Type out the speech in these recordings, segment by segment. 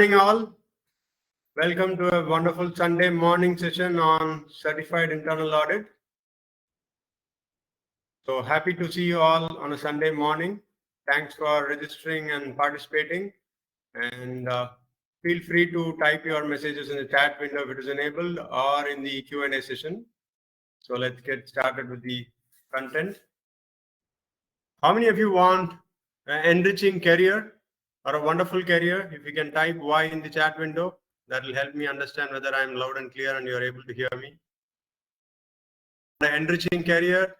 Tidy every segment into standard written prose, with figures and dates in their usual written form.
morning, all. Welcome to a wonderful Sunday morning session on Certified Internal Audit. So happy to see you all on a Sunday morning. Thanks for registering and participating. And feel free to type your messages in the chat window if it is enabled or in the Q&A session. So let's get started with the content. How many of you want an enriching career or a wonderful career? If you can type Y in the chat window, that will help me understand whether I'm loud and clear and you're able to hear me. An enriching career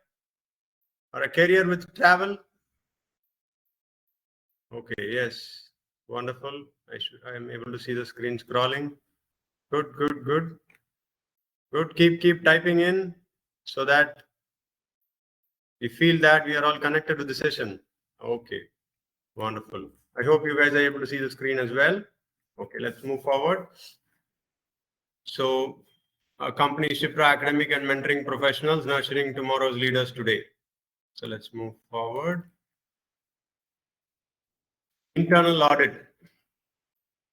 or a career with travel? Okay, yes, wonderful. I am able to see the screen scrolling. Good, good, good. Good, keep typing in so that we feel that we are all connected to the session. Okay, wonderful. I hope you guys are able to see the screen as well. Okay, let's move forward. So, company Shipra academic and mentoring professionals nurturing tomorrow's leaders today. So let's move forward. Internal audit.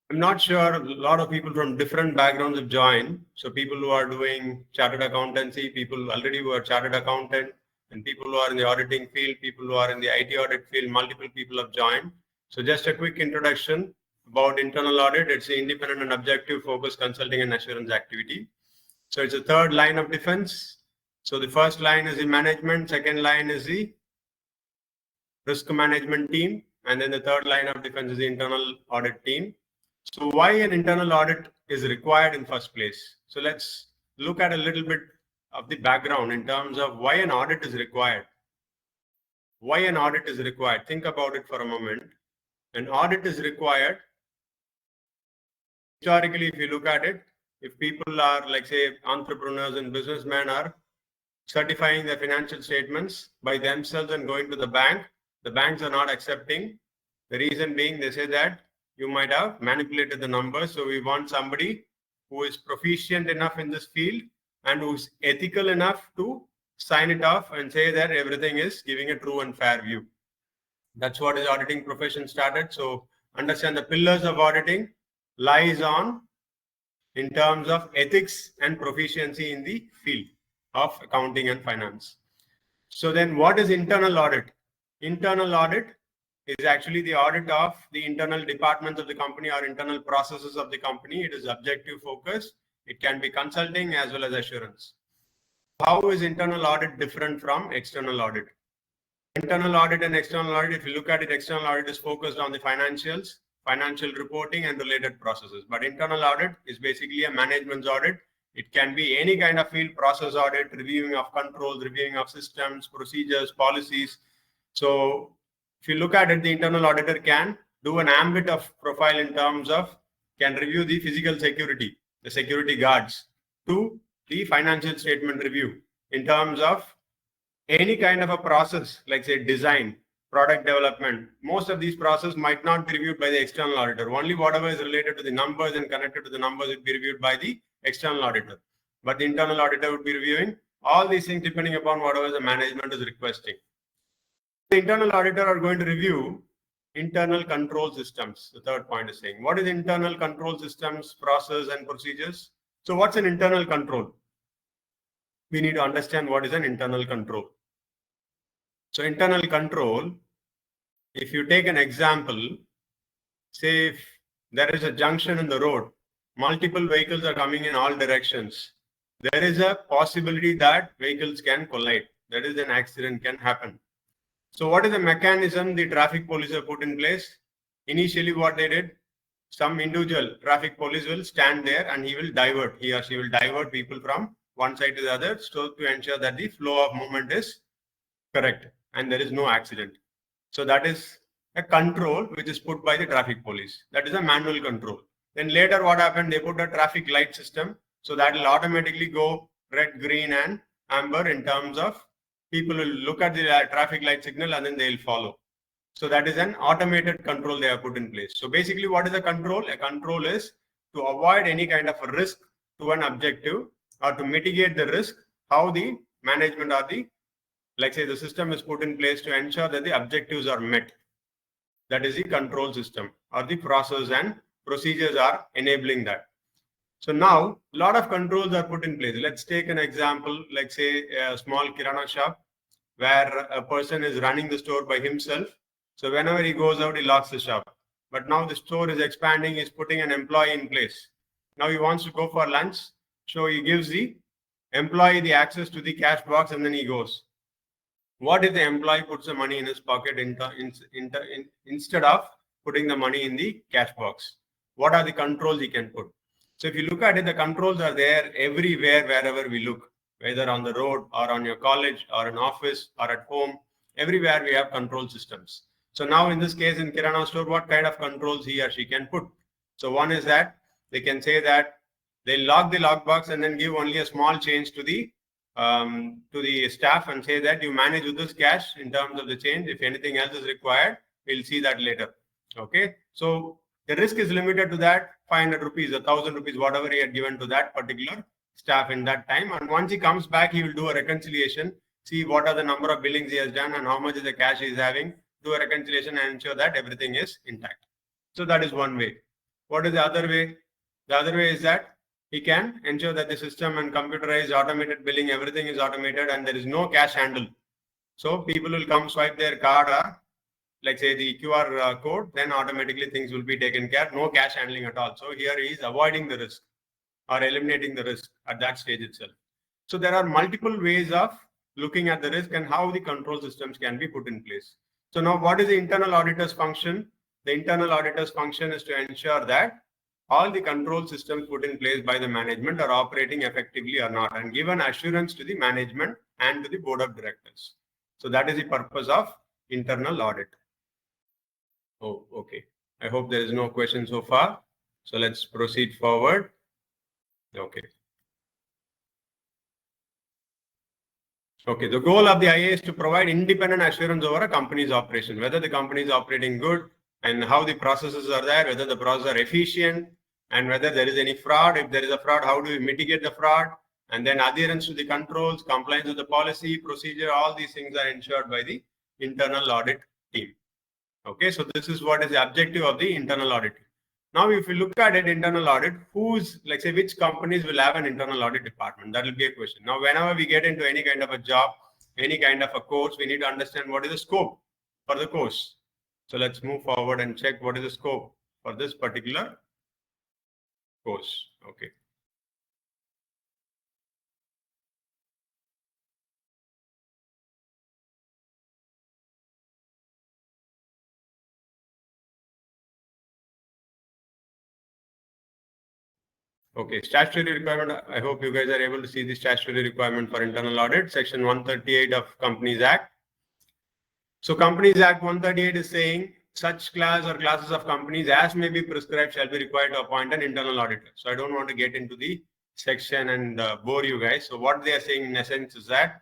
I'm not sure, a lot of people from different backgrounds have joined. So people who are doing chartered accountancy, people already who are chartered accountant, and people who are in the auditing field, people who are in the IT audit field, multiple people have joined. So just a quick introduction about internal audit. It's an independent and objective focused consulting and assurance activity. So it's a third line of defense. So the first line is the management, second line is the risk management team, and then the third line of defense is the internal audit team. So why an internal audit is required in first place? So let's look at a little bit of the background in terms of why an audit is required. Why an audit is required? Think about it for a moment. An audit is required. Historically, if you look at it, if people are, like say, entrepreneurs and businessmen are certifying their financial statements by themselves and going to the banks are not accepting. The reason being, they say that you might have manipulated the numbers. So we want somebody who is proficient enough in this field and who's ethical enough to sign it off and say that everything is giving a true and fair view. That's what the auditing profession started. So understand the pillars of auditing lies on in terms of ethics and proficiency in the field of accounting and finance. So then what is internal audit? Internal audit is actually the audit of the internal departments of the company or internal processes of the company. It is objective focused. It can be consulting as well as assurance. How is internal audit different from external audit? Internal audit and external audit, if you look at it, external audit is focused on the financials, financial reporting and related processes. But internal audit is basically a management audit. It can be any kind of field process audit, reviewing of controls, reviewing of systems, procedures, policies. So if you look at it, the internal auditor can do an ambit of profile in terms of, can review the physical security, the security guards, to the financial statement review in terms of any kind of a process, like say design, product development. Most of these processes might not be reviewed by the external auditor. Only whatever is related to the numbers and connected to the numbers would be reviewed by the external auditor. But the internal auditor would be reviewing all these things depending upon whatever the management is requesting. The internal auditor are going to review internal control systems. The third point is saying, what is internal control systems, process and procedures? So what's an internal control? We need to understand what is an internal control. So internal control, if you take an example, say if there is a junction in the road, multiple vehicles are coming in all directions. There is a possibility that vehicles can collide. That is, an accident can happen. So what is the mechanism the traffic police have put in place? Initially what they did, some individual traffic police will stand there and he or she will divert people from one side to the other, so to ensure that the flow of movement is correct and there is no accident. So that is a control which is put by the traffic police. That is a manual control. Then later what happened, they put a traffic light system. So that will automatically go red, green and amber in terms of people will look at the traffic light signal and then they'll follow. So that is an automated control they have put in place. So basically what is a control? A control is to avoid any kind of a risk to an objective or to mitigate the risk, how the management or the, like say, the system is put in place to ensure that the objectives are met. That is the control system or the process and procedures are enabling that. So now a lot of controls are put in place. Let's take an example, like say a small kirana shop where a person is running the store by himself. So whenever he goes out, he locks the shop. But now the store is expanding, he's putting an employee in place. Now he wants to go for lunch. So he gives the employee the access to the cash box and then he goes. What if the employee puts the money in his pocket instead of putting the money in the cash box? What are the controls he can put? So if you look at it, the controls are there everywhere, wherever we look, whether on the road or on your college or an office or at home, everywhere we have control systems. So now in this case, in Kirana store, what kind of controls he or she can put? So one is that they can say that they lock the lockbox and then give only a small change to the staff and say that you manage with this cash in terms of the change. If anything else is required, we'll see that later. Okay. So the risk is limited to that 500 rupees, 1,000 rupees, whatever he had given to that particular staff in that time. And once he comes back, he will do a reconciliation, see what are the number of billings he has done and how much is the cash he is having, do a reconciliation and ensure that everything is intact. So that is one way. What is the other way? The other way is that he can ensure that the system and computerized automated billing, everything is automated and there is no cash handle. So people will come swipe their card or like say the QR code, then automatically things will be taken care, no cash handling at all. So here he is avoiding the risk or eliminating the risk at that stage itself. So there are multiple ways of looking at the risk and how the control systems can be put in place. So now what is the internal auditor's function? The internal auditor's function is to ensure that all the control systems put in place by the management are operating effectively or not and give an assurance to the management and to the board of directors. So that is the purpose of internal audit. Oh, okay. I hope there is no question so far. So let's proceed forward. Okay. Okay, the goal of the IA is to provide independent assurance over a company's operation, whether the company is operating good and how the processes are there, whether the processes are efficient, and whether there is any fraud. If there is a fraud, how do we mitigate the fraud? And then adherence to the controls, compliance with the policy, procedure, all these things are ensured by the internal audit team. Okay, so this is what is the objective of the internal audit. Now, if you look at it, internal audit, who's, like say, which companies will have an internal audit department? That will be a question. Now, whenever we get into any kind of a job, any kind of a course, we need to understand what is the scope for the course. So let's move forward and check what is the scope for this particular course. Okay. Okay, statutory requirement. I hope you guys are able to see the statutory requirement for internal audit, section 138 of Companies Act. So Companies Act 138 is saying such class or classes of companies as may be prescribed shall be required to appoint an internal auditor. So I don't want to get into the section and bore you guys. So what they are saying in essence is that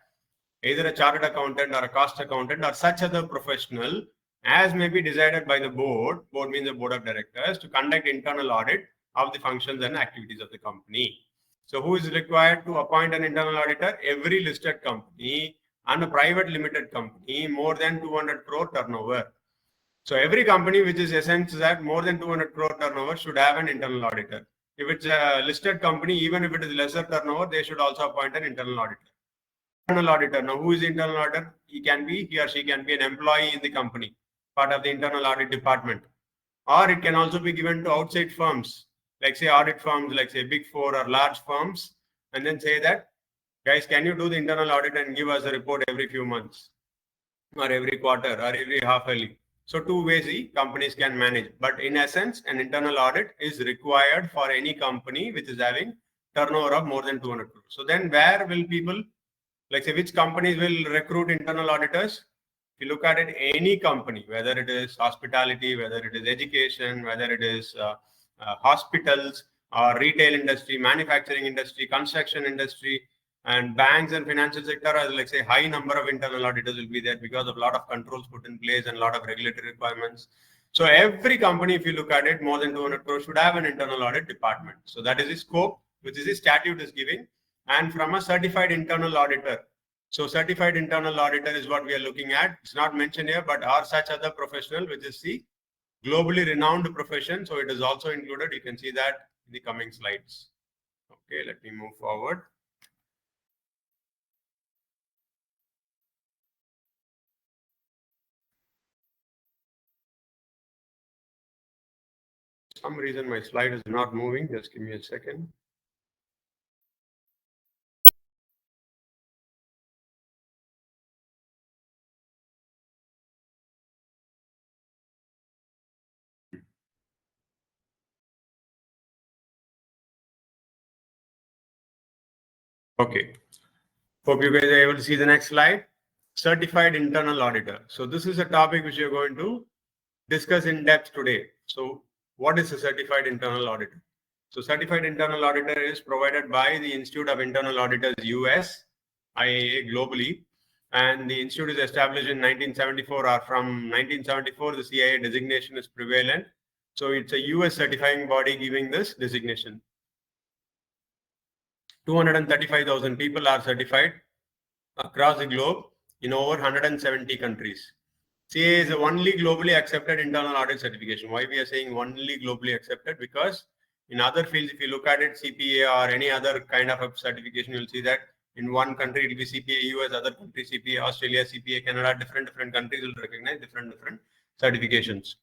either a chartered accountant or a cost accountant or such other professional as may be decided by the board means the board of directors, to conduct internal audit of the functions and activities of the company. So who is required to appoint an internal auditor? Every listed company and a private limited company more than 200 crore turnover. So every company which is essentially at more than 200 crore turnover should have an internal auditor. If it's a listed company, even if it is lesser turnover, they should also appoint an internal auditor. Internal auditor. Now, who is the internal auditor? He or she can be an employee in the company, part of the internal audit department. Or it can also be given to outside firms, like say audit firms, like say Big Four or large firms, and then say that, guys, can you do the internal audit and give us a report every few months or every quarter or every half yearly? So two ways the companies can manage. But in essence, an internal audit is required for any company which is having turnover of more than 200 crores. So then where will people, like say, which companies will recruit internal auditors? If you look at it, any company, whether it is hospitality, whether it is education, whether it is hospitals or retail industry, manufacturing industry, construction industry, and banks and financial sector, as like say, high number of internal auditors will be there because of a lot of controls put in place and a lot of regulatory requirements. So every company, if you look at it, more than 200 crores should have an internal audit department. So that is the scope, which is the statute is giving, and from a certified internal auditor. So certified internal auditor is what we are looking at. It's not mentioned here, but or such other professional, which is the globally renowned profession. So it is also included. You can see that in the coming slides. Okay, let me move forward. For some reason my slide is not moving. Just give me a second. Okay. Hope you guys are able to see the next slide. Certified internal auditor. So this is a topic which you're going to discuss in depth today. So what is a certified internal auditor? So certified internal auditor is provided by the Institute of Internal Auditors US, IAA globally. And the institute is established in 1974, or from 1974, the CIA designation is prevalent. So it's a US certifying body giving this designation. 235,000 people are certified across the globe in over 170 countries. CA is the only globally accepted internal audit certification. Why we are saying only globally accepted? Because in other fields, if you look at it, CPA or any other kind of a certification, you'll see that in one country it will be CPA US, other country CPA Australia, CPA Canada, different countries will recognize different certifications.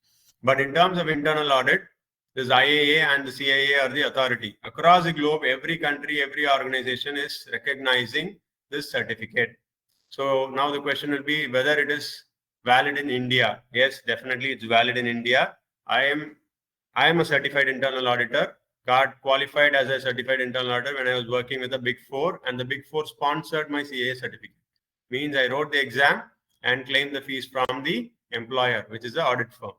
But in terms of internal audit, this IAA and the CIA are the authority. Across the globe, every country, every organization is recognizing this certificate. So now the question will be whether it is valid in India. Yes, definitely it's valid in India. I am a certified internal auditor, got qualified as a certified internal auditor when I was working with the Big Four, and the Big Four sponsored my CA certificate. Means I wrote the exam and claimed the fees from the employer, which is the audit firm.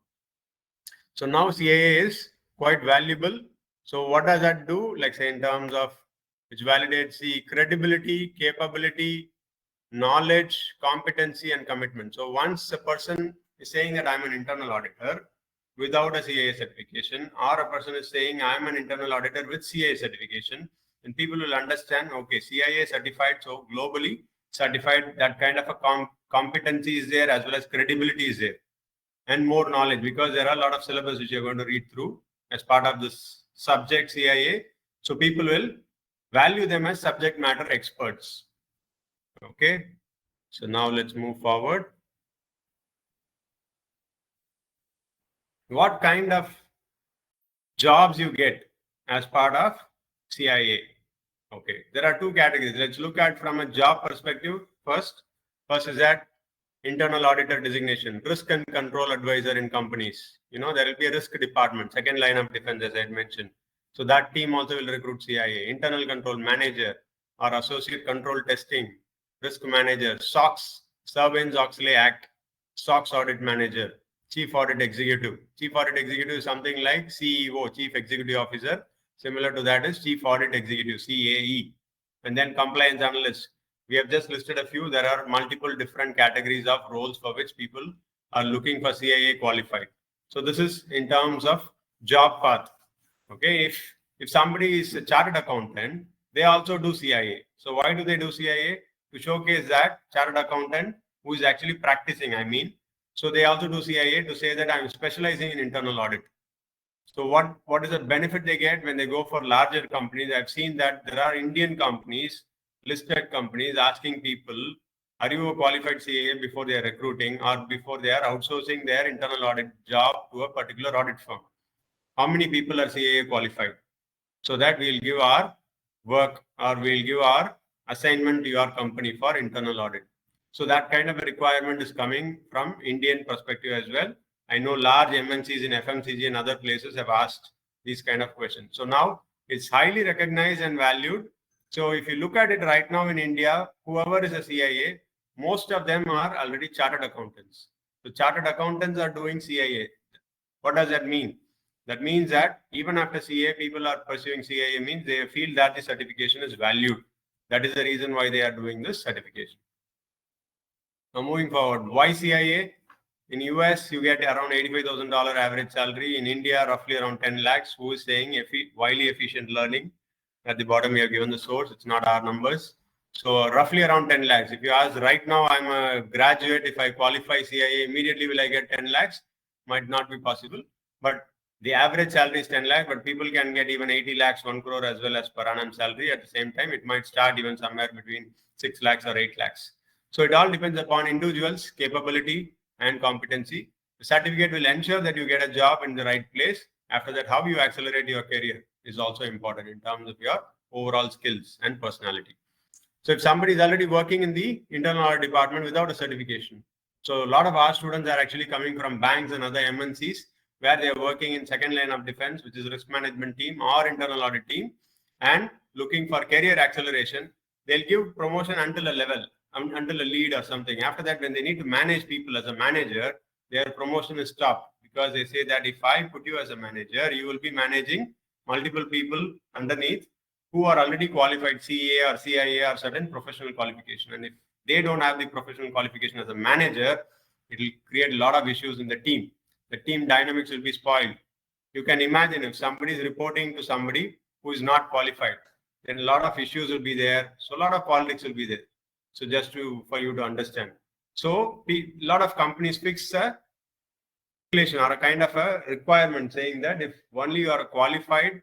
So now CAA is quite valuable. So what does that do? Like say in terms of which validates the credibility, capability, knowledge, competency, and commitment. So once a person is saying that I'm an internal auditor without a CAA certification, or a person is saying I'm an internal auditor with CAA certification, then people will understand, okay, CIA certified, so globally certified, that kind of a competency is there as well as credibility is there. And more knowledge, because there are a lot of syllabus which you're going to read through as part of this subject CIA. So people will value them as subject matter experts. Okay. So now let's move forward. What kind of jobs you get as part of CIA? Okay. There are two categories. Let's look at from a job perspective first. First is that internal auditor designation, risk and control advisor in companies. You know, there will be a risk department, second line of defense, as I had mentioned. So that team also will recruit CIA, internal control manager or associate control testing, risk manager, SOX, Sarbanes-Oxley Act, SOX audit manager, chief audit executive. Chief audit executive is something like CEO, chief executive officer. Similar to that is chief audit executive, CAE. And then compliance analyst. We have just listed a few. There are multiple different categories of roles for which people are looking for CIA qualified. So this is in terms of job path. Okay, if somebody is a chartered accountant, they also do CIA. So why do they do CIA? To showcase that chartered accountant who is actually practicing, I mean. So they also do CIA to say that I'm specializing in internal audit. So what is the benefit they get when they go for larger companies? I've seen that there are Indian companies, listed companies asking people, are you a qualified CA before they are recruiting or before they are outsourcing their internal audit job to a particular audit firm? How many people are CA qualified? So that we'll give our work or we'll give our assignment to your company for internal audit. So that kind of a requirement is coming from Indian perspective as well. I know large MNCs in FMCG and other places have asked these kind of questions. So now it's highly recognized and valued. So if you look at it right now in India, whoever is a CIA, most of them are already chartered accountants. So chartered accountants are doing CIA. What does that mean? That means that even after CA, people are pursuing CIA means they feel that the certification is valued. That is the reason why they are doing this certification. Now moving forward, why CIA? In US, you get around $85,000 average salary. In India, roughly around 10 lakhs. Who is saying highly efficient learning? At the bottom, we have given the source. It's not our numbers. So roughly around 10 lakhs. If you ask right now, I'm a graduate. If I qualify CIA, immediately will I get 10 lakhs? might not be possible, but the average salary is 10 lakh, but people can get even 80 lakhs, 1 crore as well as per annum salary. At the same time, it might start even somewhere between 6 lakhs or 8 lakhs. So it all depends upon individuals' capability and competency. The certificate will ensure that you get a job in the right place. After that, how you accelerate your career is also important in terms of your overall skills and personality. So if somebody is already working in the internal audit department without a certification, so a lot of our students are actually coming from banks and other MNCs where they are working in second line of defense, which is risk management team or internal audit team, and looking for career acceleration. They'll give promotion until a level, until a lead or something. After that, when they need to manage people as a manager, their promotion is stopped because they say that if I put you as a manager, you will be managing multiple people underneath who are already qualified CA or CIA or certain professional qualification. And if they don't have the professional qualification as a manager, it will create a lot of issues in the team. The team dynamics will be spoiled. You can imagine if somebody is reporting to somebody who is not qualified, then a lot of issues will be there. So a lot of politics will be there. So just for you to understand. So a lot of companies fix a regulation or a kind of a requirement saying that if only you are qualified,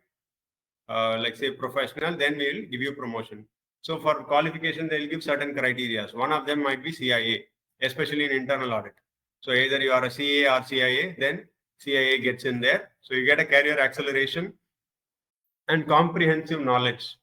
like say professional, then we'll give you promotion. So for qualification, they'll give certain criteria. One of them might be CIA, especially in internal audit. So either you are a CA or CIA, then CIA gets in there. So you get a career acceleration and comprehensive knowledge.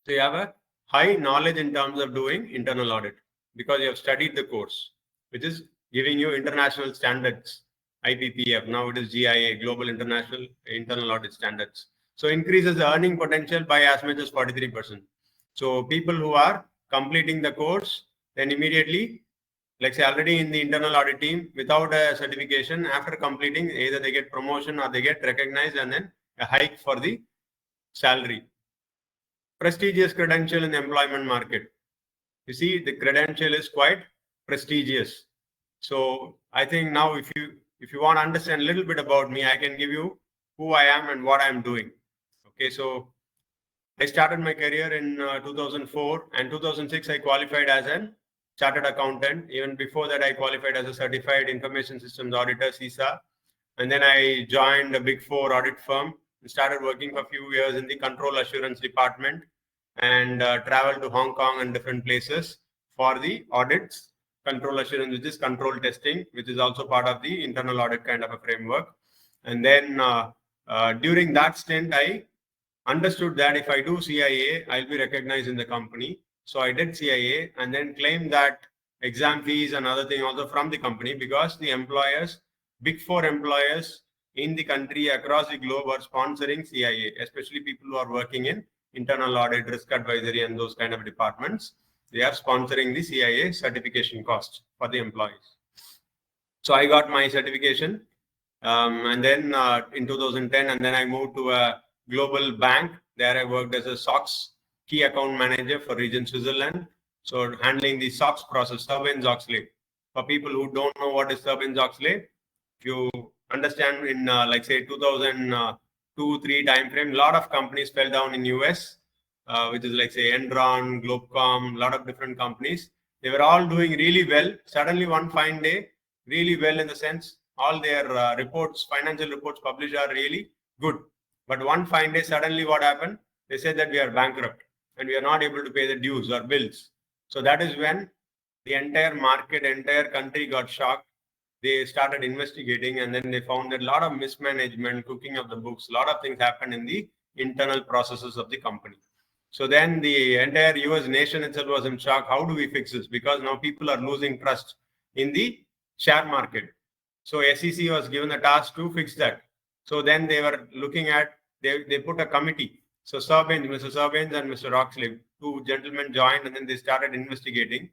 So you have a high knowledge in terms of doing internal audit because you have studied the course, which is giving you international standards, IPPF. Now it is GIA, Global International Internal Audit Standards. So increases the earning potential by as much as 43%. So people who are completing the course, then immediately, like say already in the internal audit team without a certification, after completing, either they get promotion or they get recognized and then a hike for the salary. Prestigious credential in the employment market. You see, the credential is quite prestigious. So I think now if you want to understand a little bit about me, I can give you who I am and what I'm doing. Okay, so I started my career in 2004 and 2006 I qualified as a chartered accountant. Even before that, I qualified as a certified information systems auditor, CISA. And then I joined a big four audit firm and started working for a few years in the control assurance department and traveled to Hong Kong and different places for the audits, control assurance, which is control testing, which is also part of the internal audit kind of a framework. And then during that stint, I understood that if I do CIA, I'll be recognized in the company. So I did CIA and then claimed that exam fees and other thing also from the company because the employers, big four employers in the country across the globe are sponsoring CIA, especially people who are working in internal audit, risk advisory and those kind of departments. They are sponsoring the CIA certification cost for the employees. So I got my certification and then in 2010, and then I moved to a global bank. There I worked as a SOX key account manager for region Switzerland. So handling the SOX process, Sarbanes-Oxley. For people who don't know what is Sarbanes-Oxley, if you understand in like say 2002-3 time frame, a lot of companies fell down in US, which is like say Enron, Globecom, a lot of different companies. They were all doing really well. Suddenly one fine day, really well in the sense all their reports, financial reports published are really good. But one fine day, suddenly what happened? They said that we are bankrupt and we are not able to pay the dues or bills. So that is when the entire market, entire country got shocked. They started investigating and then they found that a lot of mismanagement, cooking of the books, a lot of things happened in the internal processes of the company. So then the entire US nation itself was in shock. How do we fix this? Because now people are losing trust in the share market. So SEC was given the task to fix that. So then they were looking at, they put a committee. So Mr. Sarbanes and Mr. Oxley, two gentlemen joined and then they started investigating.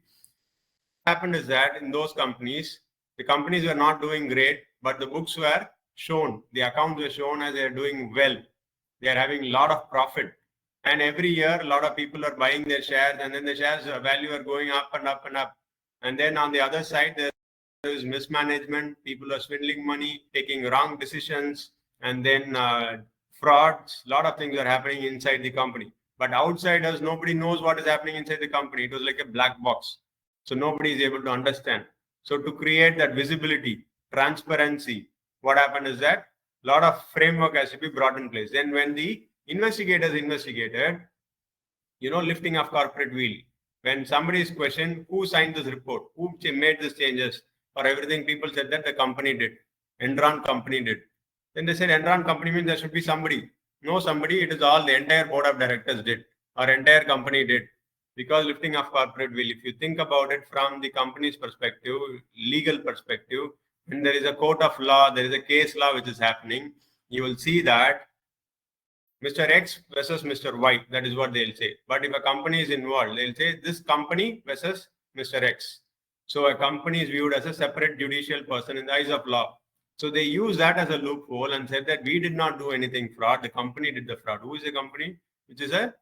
What happened is that in those companies, the companies were not doing great, but the books were shown, the accounts were shown as they are doing well. They are having a lot of profit. And every year, a lot of people are buying their shares and then the shares value are going up and up and up. And then on the other side, there is mismanagement. People are swindling money, taking wrong decisions, and then frauds. A lot of things are happening inside the company. But outsiders, nobody knows what is happening inside the company. It was like a black box. So nobody is able to understand. So to create that visibility, transparency, what happened is that a lot of framework has to be brought in place. Then when the investigators investigated, lifting of corporate wheel, when somebody is questioned, who signed this report, who made these changes or everything, people said that the company did, Enron company did. Then they said Enron company means there should be somebody. No somebody, it is all the entire board of directors did, or entire company did. Because lifting of corporate wheel, if you think about it from the company's perspective, legal perspective, when there is a court of law, there is a case law which is happening, you will see that Mr. X versus Mr. Y, that is what they'll say. But if a company is involved, they'll say this company versus Mr. X. So a company is viewed as a separate judicial person in the eyes of law. So they use that as a loophole and said that we did not do anything fraud, the company did the fraud. Who is the company? Which is a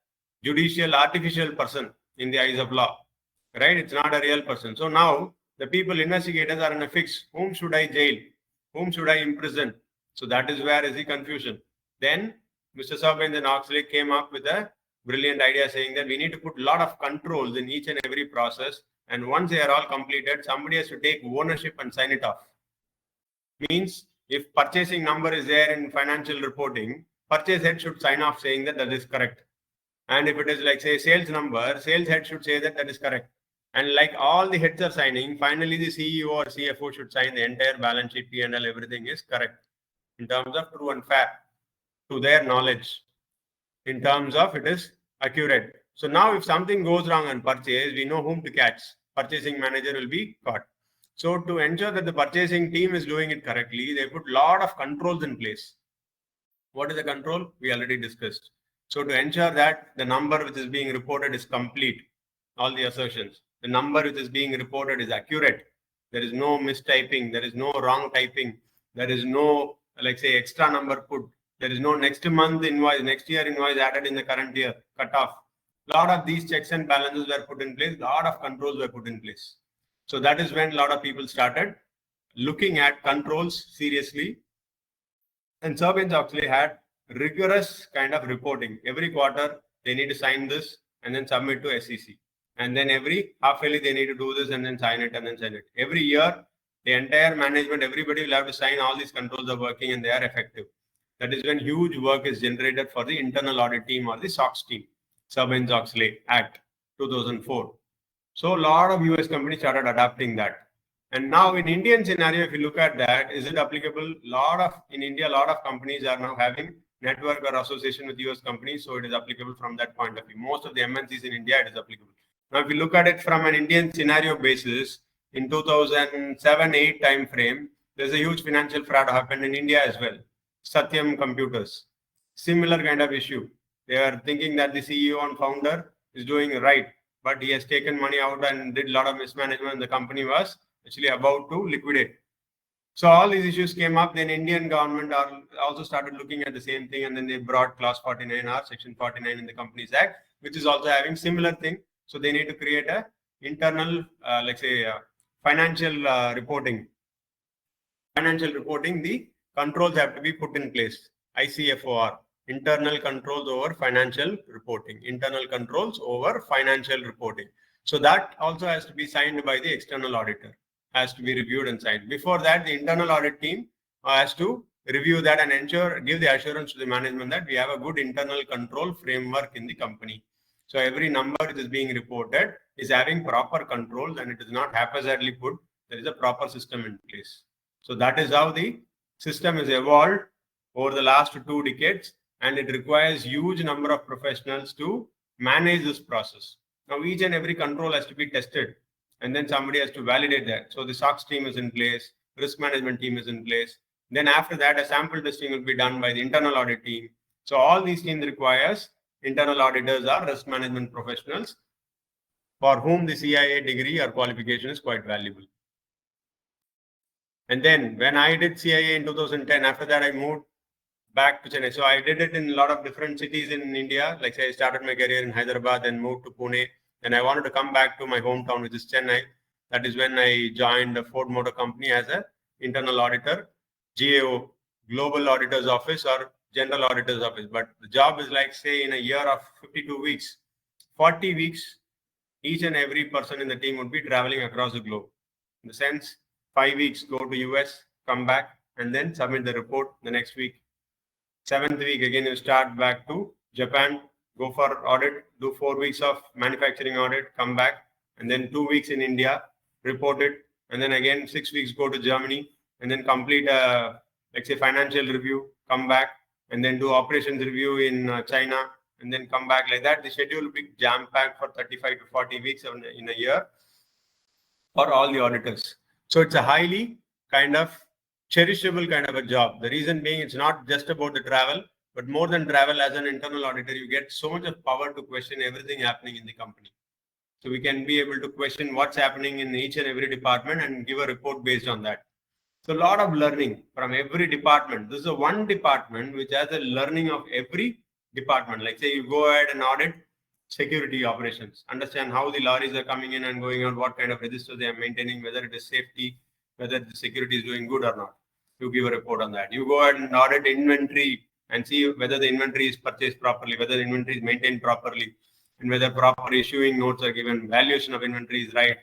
judicial artificial person in the eyes of law, right? It's not a real person. So now the people, investigators are in a fix. Whom should I jail? Whom should I imprison? So that is where is the confusion. Then Mr. Sarbanes and Oxley came up with a brilliant idea saying that we need to put a lot of controls in each and every process. And once they are all completed, somebody has to take ownership and sign it off. Means if purchasing number is there in financial reporting, purchase head should sign off saying that that is correct. And if it is like say sales number, sales head should say that that is correct. And like all the heads are signing, finally the CEO or CFO should sign the entire balance sheet, P&L, everything is correct in terms of true and fair to their knowledge, in terms of it is accurate. So now if something goes wrong on purchase, we know whom to catch. Purchasing manager will be caught. So to ensure that the purchasing team is doing it correctly, they put a lot of controls in place. What is the control? We already discussed. So to ensure that the number which is being reported is complete, all the assertions, the number which is being reported is accurate. There is no mistyping, there is no wrong typing, there is no, like say, extra number put. There is no next month invoice, next year invoice added in the current year, cut off. A lot of these checks and balances were put in place, a lot of controls were put in place. So that is when a lot of people started looking at controls seriously. And Sarbanes-Oxley had rigorous kind of reporting. Every quarter, they need to sign this and then submit to SEC. And then every half yearly, they need to do this and then sign it and then send it. Every year, the entire management, everybody will have to sign all these controls are working and they are effective. That is when huge work is generated for the internal audit team or the SOX team, Sarbanes-Oxley Act 2004. So a lot of US companies started adopting that. And now in Indian scenario, if you look at that, is it applicable? In India, a lot of companies are now having network or association with US companies. So it is applicable from that point of view. Most of the MNCs in India, it is applicable. Now, if you look at it from an Indian scenario basis, in 2007-8 time frame, there's a huge financial fraud happened in India as well. Satyam Computers, similar kind of issue. They are thinking that the CEO and founder is doing right, but he has taken money out and did a lot of mismanagement. The company was actually about to liquidate. So all these issues came up. Then Indian government also started looking at the same thing, and then they brought Clause 49 or Section 49 in the Companies Act, which is also having similar thing. So they need to create a internal, financial reporting. Financial reporting, the controls have to be put in place. ICFOR, internal controls over financial reporting. Internal controls over financial reporting. So that also has to be signed by the external auditor, has to be reviewed and signed. Before that, the internal audit team has to review that and give the assurance to the management that we have a good internal control framework in the company. So every number which is being reported is having proper controls and it is not haphazardly put. There is a proper system in place. So that is how the system is evolved over the last 2 decades, and it requires huge number of professionals to manage this process. Now each and every control has to be tested, and then somebody has to validate that. So the SOX team is in place, risk management team is in place. Then after that, a sample testing will be done by the internal audit team. So all these teams requires internal auditors or risk management professionals for whom the CIA degree or qualification is quite valuable. And then when I did CIA in 2010, after that I moved back to Chennai. So I did it in a lot of different cities in India. Like say I started my career in Hyderabad and moved to Pune. And I wanted to come back to my hometown, which is Chennai. That is when I joined the Ford Motor Company as an internal auditor, GAO, Global Auditor's Office or General Auditor's Office. But the job is like say in a year of 52 weeks, 40 weeks, each and every person in the team would be traveling across the globe. In the sense, 5 weeks go to US, come back, and then submit the report the next week. 7th week, again, you start back to Japan, go for audit, do 4 weeks of manufacturing audit, come back, and then 2 weeks in India, report it, and then again 6 weeks go to Germany, and then complete a, let's say, financial review, come back, and then do operations review in China, and then come back like that. The schedule will be jam-packed for 35 to 40 weeks in a year for all the auditors. So it's a highly kind of cherishable kind of a job. The reason being, it's not just about the travel, but more than travel, as an internal auditor, you get so much of power to question everything happening in the company. So we can be able to question what's happening in each and every department and give a report based on that. So a lot of learning from every department. This is a one department which has a learning of every department. Like say you go ahead and audit security operations, understand how the lorries are coming in and going out, what kind of registers they are maintaining, whether it is safety, whether the security is doing good or not. You give a report on that. You go ahead and audit inventory and see whether the inventory is purchased properly, whether the inventory is maintained properly, and whether proper issuing notes are given, valuation of inventory is right.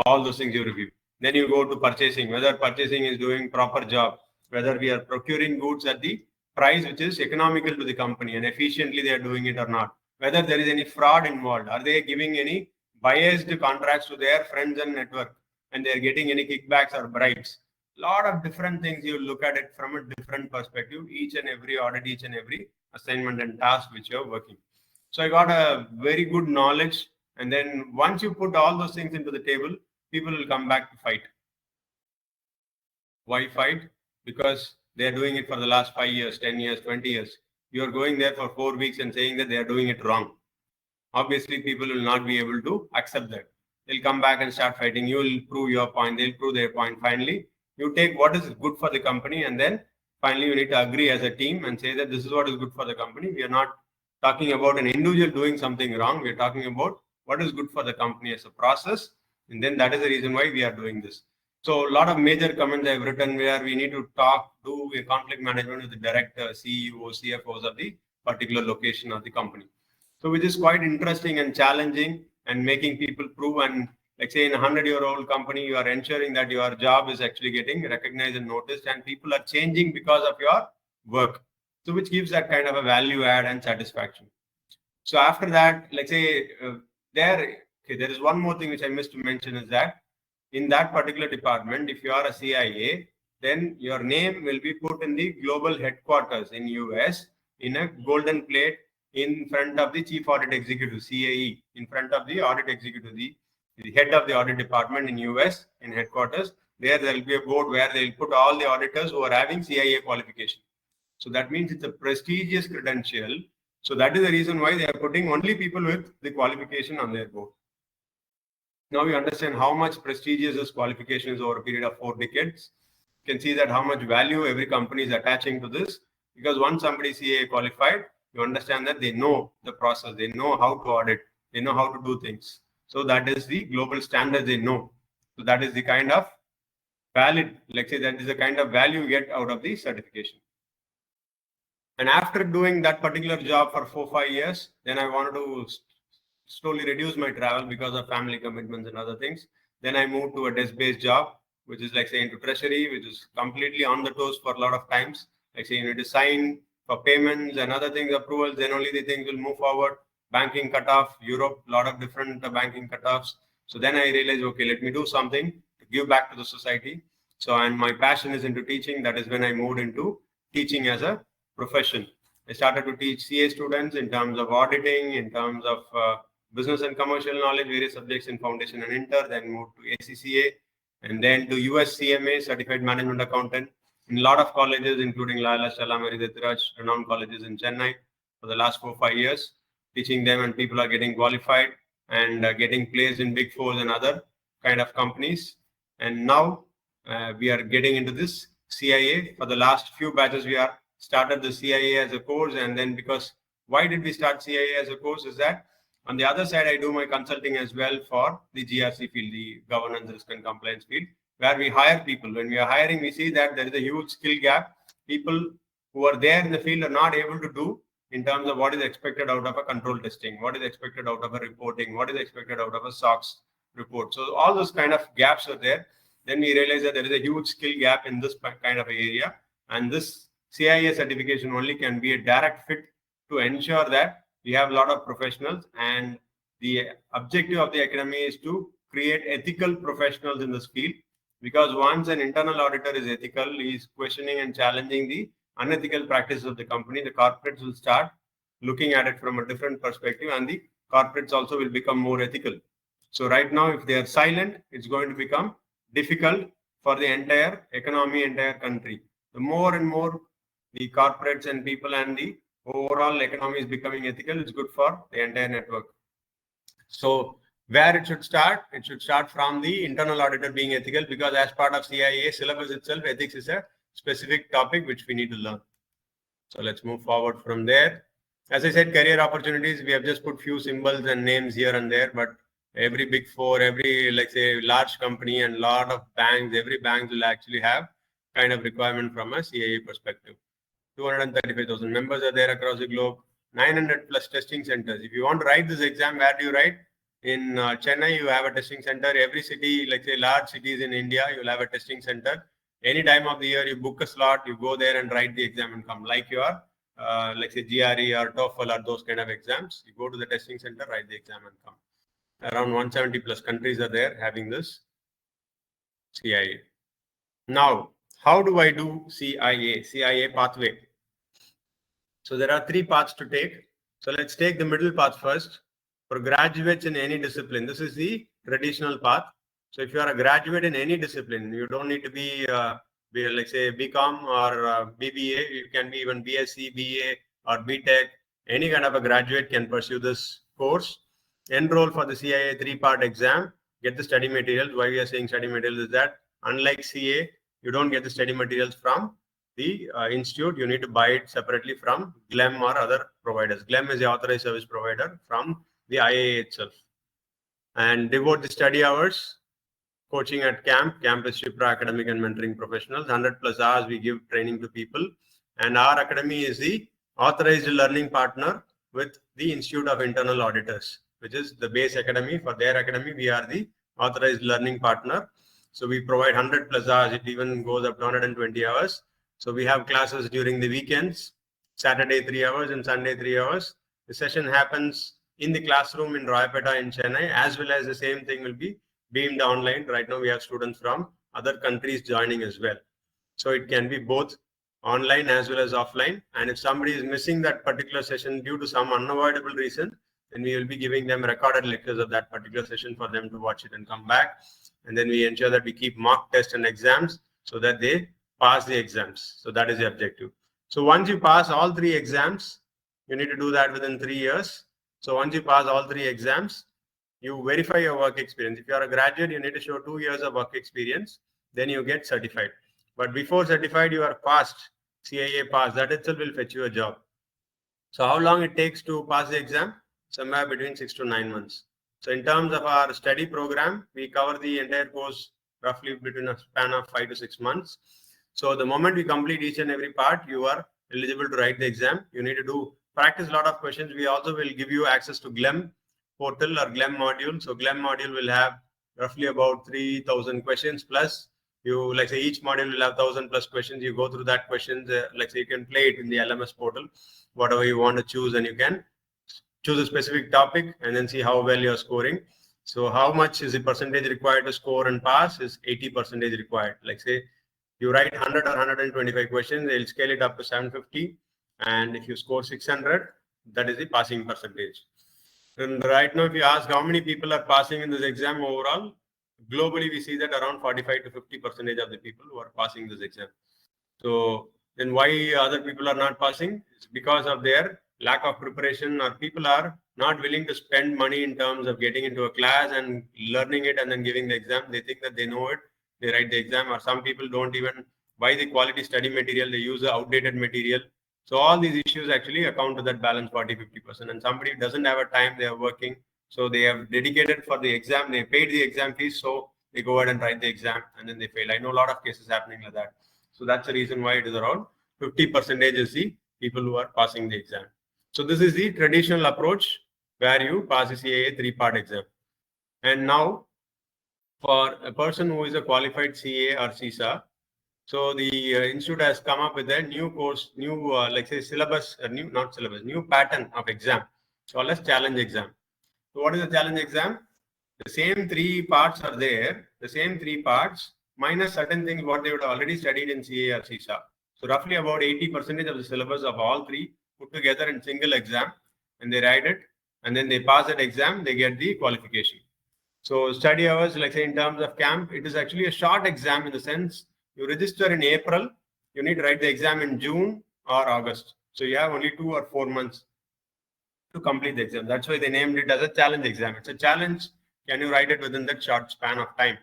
All those things you review. Then you go to purchasing, whether purchasing is doing proper job, whether we are procuring goods at the price which is economical to the company and efficiently they are doing it or not. Whether there is any fraud involved, are they giving any biased contracts to their friends and network and they are getting any kickbacks or bribes. Lot of different things, you look at it from a different perspective, each and every audit, each and every assignment and task which you're working. So I got a very good knowledge. And then once you put all those things into the table, people will come back to fight. Why fight? Because they are doing it for the last 5 years, 10 years, 20 years. You are going there for 4 weeks and saying that they are doing it wrong. Obviously, people will not be able to accept that. They'll come back and start fighting. You will prove your point. They'll prove their point. Finally, you take what is good for the company, and then finally you need to agree as a team and say that this is what is good for the company. We are not talking about an individual doing something wrong. We are talking about what is good for the company as a process. And then that is the reason why we are doing this. So a lot of major comments I've written where we need to do a conflict management with the director, CEO, CFOs of the particular location of the company. So which is quite interesting and challenging and making people prove. And like say in a 100-year-old company, you are ensuring that your job is actually getting recognized and noticed and people are changing because of your work. So which gives that kind of a value add and satisfaction. So after that, let's say there is one more thing which I missed to mention is that in that particular department, if you are a CIA, then your name will be put in the global headquarters in US in a golden plate in front of the chief audit executive, CAE, in front of the audit executive, the head of the audit department in US in headquarters. There will be a board where they'll put all the auditors who are having CIA qualification. So that means it's a prestigious credential. So that is the reason why they are putting only people with the qualification on their board. Now you understand how much prestigious this qualification is over a period of 4 decades. You can see that how much value every company is attaching to this, because once somebody is CA qualified, you understand that they know the process, they know how to audit, they know how to do things. So that is the global standard they know. So that is the kind of valid, let's say that is the kind of value you get out of the certification. And after doing that particular job for 4-5 years, then I wanted to slowly reduce my travel because of family commitments and other things. Then I moved to a desk-based job, which is like say into treasury, which is completely on the toes for a lot of times. Like say you need to sign for payments and other things, approvals, then only the things will move forward. Banking cutoff, Europe, a lot of different banking cutoffs. So then I realized, okay, let me do something to give back to the society. So, and my passion is into teaching. That is when I moved into teaching as a profession. I started to teach CA students in terms of auditing, in terms of business and commercial knowledge, various subjects in foundation and inter, then moved to ACCA, and then to US CMA, Certified Management Accountant, in a lot of colleges, including Lala, Stella, Maridhatiraj, renowned colleges in Chennai for the last 4-5 years, teaching them, and people are getting qualified and getting placed in Big Fours and other kind of companies. And now we are getting into this CIA. For the last few batches, we are started the CIA as a course. And then because why did we start CIA as a course is that on the other side, I do my consulting as well for the GRC field, the governance, risk and compliance field, where we hire people. When we are hiring, we see that there is a huge skill gap. People who are there in the field are not able to do in terms of what is expected out of a control testing, what is expected out of a reporting, what is expected out of a SOX report. So all those kind of gaps are there. then we realized that there is a huge skill gap in this kind of area, and this CIA certification only can be a direct fit to ensure that we have a lot of professionals, and the objective of the academy is to create ethical professionals in this field, because once an internal auditor is ethical, he is questioning and challenging the unethical practices of the company, the corporates will start looking at it from a different perspective, and the corporates also will become more ethical. So right now, if they are silent, it's going to become difficult for the entire economy, entire country. The more and more the corporates and people and the overall economy is becoming ethical, it's good for the entire network. So where it should start from the internal auditor being ethical, because as part of CIA syllabus itself, ethics is a specific topic which we need to learn. So let's move forward from there. As I said, career opportunities, we have just put few symbols and names here and there, but every big four, every, like say, large company and lot of banks, every bank will actually have kind of requirement from a CIA perspective. 235,000 members are there across the globe, 900 plus testing centers. If you want to write this exam, where do you write? In Chennai, you have a testing center. Every city, like say large cities in India, you'll have a testing center. Any time of the year, you book a slot, you go there and write the exam and come. Like your, like say GRE or TOEFL or those kind of exams, you go to the testing center, write the exam and come. Around 170 plus countries are there having this CIA. Now, how do I do CIA pathway? So there are three paths to take. So let's take the middle path first. For graduates in any discipline, this is the traditional path. So if you are a graduate in any discipline, you don't need to be like say BCom or BBA. You can be even BSc, BA or BTech. Any kind of a graduate can pursue this course. Enroll for the CIA three-part exam. Get the study materials. Why we are saying study materials is that unlike CA, you don't get the study materials from the institute. You need to buy it separately from GLEM or other providers. GLEM is the authorized service provider from the IAA itself. And devote the study hours. Coaching at camp is Shipra academic and mentoring professionals. 100 plus hours we give training to people. And our academy is the authorized learning partner with the Institute of Internal Auditors, which is the base academy. For their academy, we are the authorized learning partner. So we provide 100 plus hours. It even goes up to 120 hours. So we have classes during the weekends, Saturday 3 hours and Sunday 3 hours. The session happens in the classroom in Royapeta in Chennai, as well as the same thing will be beamed online. Right now we have students from other countries joining as well. So it can be both online as well as offline. And if somebody is missing that particular session due to some unavoidable reason, then we will be giving them recorded lectures of that particular session for them to watch it and come back. And then we ensure that we keep mock tests and exams so that they pass the exams. So that is the objective. So once you pass all three exams, you need to do that within 3 years. So once you pass all three exams, you verify your work experience. If you are a graduate, you need to show 2 years of work experience. Then you get certified. But before certified, you are passed, CIA pass. That itself will fetch you a job. So how long it takes to pass the exam? Somewhere between 6 to 9 months. So in terms of our study program, we cover the entire course roughly between a span of 5 to 6 months. So the moment we complete each and every part, you are eligible to write the exam. You need to practice a lot of questions. We also will give you access to GLEM portal or GLEM module. So GLEM module will have roughly about 3,000 questions plus. You, like say, each module will have 1,000 plus questions. You go through that questions, like say you can play it in the LMS portal, whatever you want to choose, and you can choose a specific topic and then see how well you're scoring. So how much is the percentage required to score and pass is 80% required. Like say you write 100 or 125 questions, they'll scale it up to 750. And if you score 600, that is the passing percentage. And right now, if you ask how many people are passing in this exam overall, globally, we see that around 45 to 50% of the people who are passing this exam. So then why other people are not passing? It's because of their lack of preparation, or people are not willing to spend money in terms of getting into a class and learning it and then giving the exam. They think that they know it, they write the exam, or some people don't even buy the quality study material, they use the outdated material. So all these issues actually account to that balance 40-50%. And somebody doesn't have a time, they are working, so they have dedicated for the exam, they paid the exam fees, so they go ahead and write the exam and then they fail. I know a lot of cases happening like that. So that's the reason why it is around 50% is the people who are passing the exam. So this is the traditional approach where you pass the CIA 3-part exam. And now for a person who is a qualified CA or CISA. So the institute has come up with a new course, new like say syllabus, new pattern of exam called as challenge exam. So what is the challenge exam? The same three parts are there, the same three parts minus certain things what they would already studied in CA or CISA. So roughly about 80% of the syllabus of all three put together in single exam, and they write it, and then they pass that exam, they get the qualification. So study hours, like say in terms of camp, it is actually a short exam in the sense you register in April, you need to write the exam in June or August. So you have only 2 or 4 months to complete the exam. That's why they named it as a challenge exam. It's a challenge. Can you write it within that short span of time?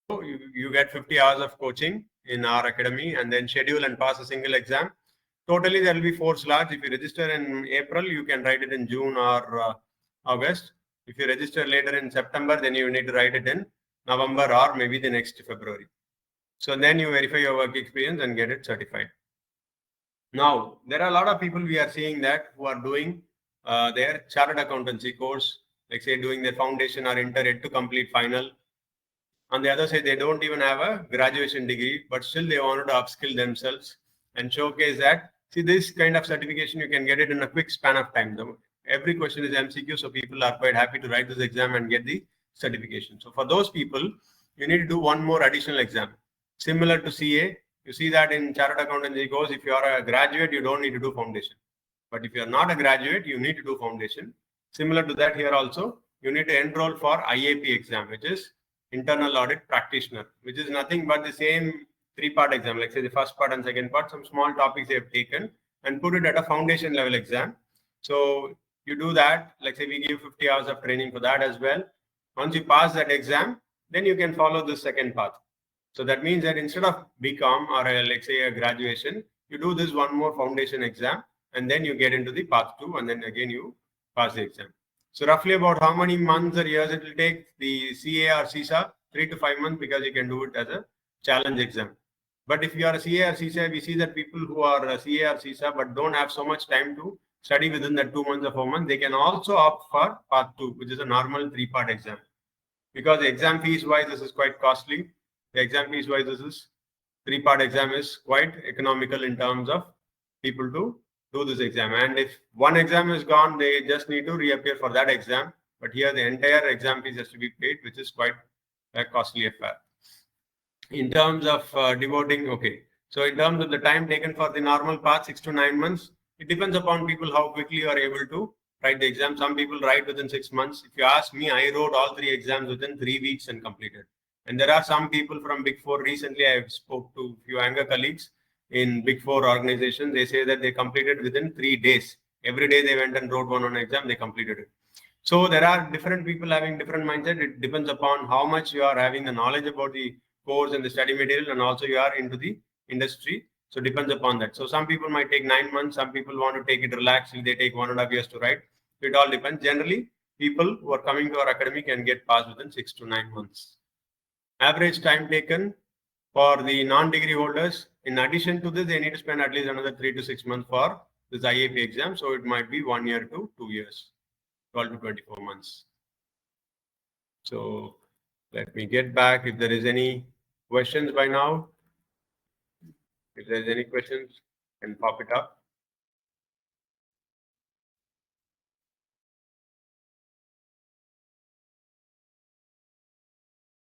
So you get 50 hours of coaching in our academy and then schedule and pass a single exam. Totally, there will be 4 slots. If you register in April, you can write it in June or August. If you register later in September, then you need to write it in November or maybe the next February. So then you verify your work experience and get it certified. Now, there are a lot of people we are seeing that who are doing their chartered accountancy course, like say doing their foundation or inter yet to complete final. On the other side, they don't even have a graduation degree, but still they wanted to upskill themselves and showcase that. See, this kind of certification, you can get it in a quick span of time. Every question is MCQ, so people are quite happy to write this exam and get the certification. So for those people, you need to do one more additional exam. Similar to CA, you see that in chartered accountancy course, if you are a graduate, you don't need to do foundation. But if you are not a graduate, you need to do foundation. Similar to that here also, you need to enroll for IAP exam, which is internal audit practitioner, which is nothing but the same 3-part exam, like say the first part and second part, some small topics they have taken and put it at a foundation level exam. So you do that, like say we give 50 hours of training for that as well. Once you pass that exam, then you can follow the second path. So that means that instead of BCom or like say a graduation, you do this one more foundation exam and then you get into the path 2 and then again you pass the exam. So roughly about how many months or years it will take the CA or CISA? 3 to 5 months, because you can do it as a challenge exam. But if you are a CA or CISA, we see that people who are a CA or CISA but don't have so much time to study within that 2 months or 4 months, they can also opt for path 2, which is a normal 3-part exam. Because the exam fees wise, this is quite costly. The exam fees wise, this is 3-part exam is quite economical in terms of people to do this exam. And if one exam is gone, they just need to reappear for that exam. But here the entire exam fees has to be paid, which is quite a costly affair. In terms of devoting, okay. So in terms of the time taken for the normal path, 6 to 9 months, it depends upon people how quickly you are able to write the exam. Some people write within 6 months. If you ask me, I wrote all 3 exams within 3 weeks and completed. And there are some people from Big Four. Recently, I spoke to a few Anga colleagues in Big Four organizations. They say that they completed within 3 days. Every day they went and wrote one exam, they completed it. So there are different people having different mindset. It depends upon how much you are having the knowledge about the course and the study material, and also you are into the industry. So depends upon that. So some people might take 9 months. Some people want to take it relaxed. They take 1.5 years to write. It all depends. Generally, people who are coming to our academy can get passed within 6 to 9 months. Average time taken for the non-degree holders. In addition to this, they need to spend at least another 3 to 6 months for this IAP exam. So it might be 1 year to 2 years, 12 to 24 months. So let me get back if there is any questions by now. If there's any questions, can pop it up.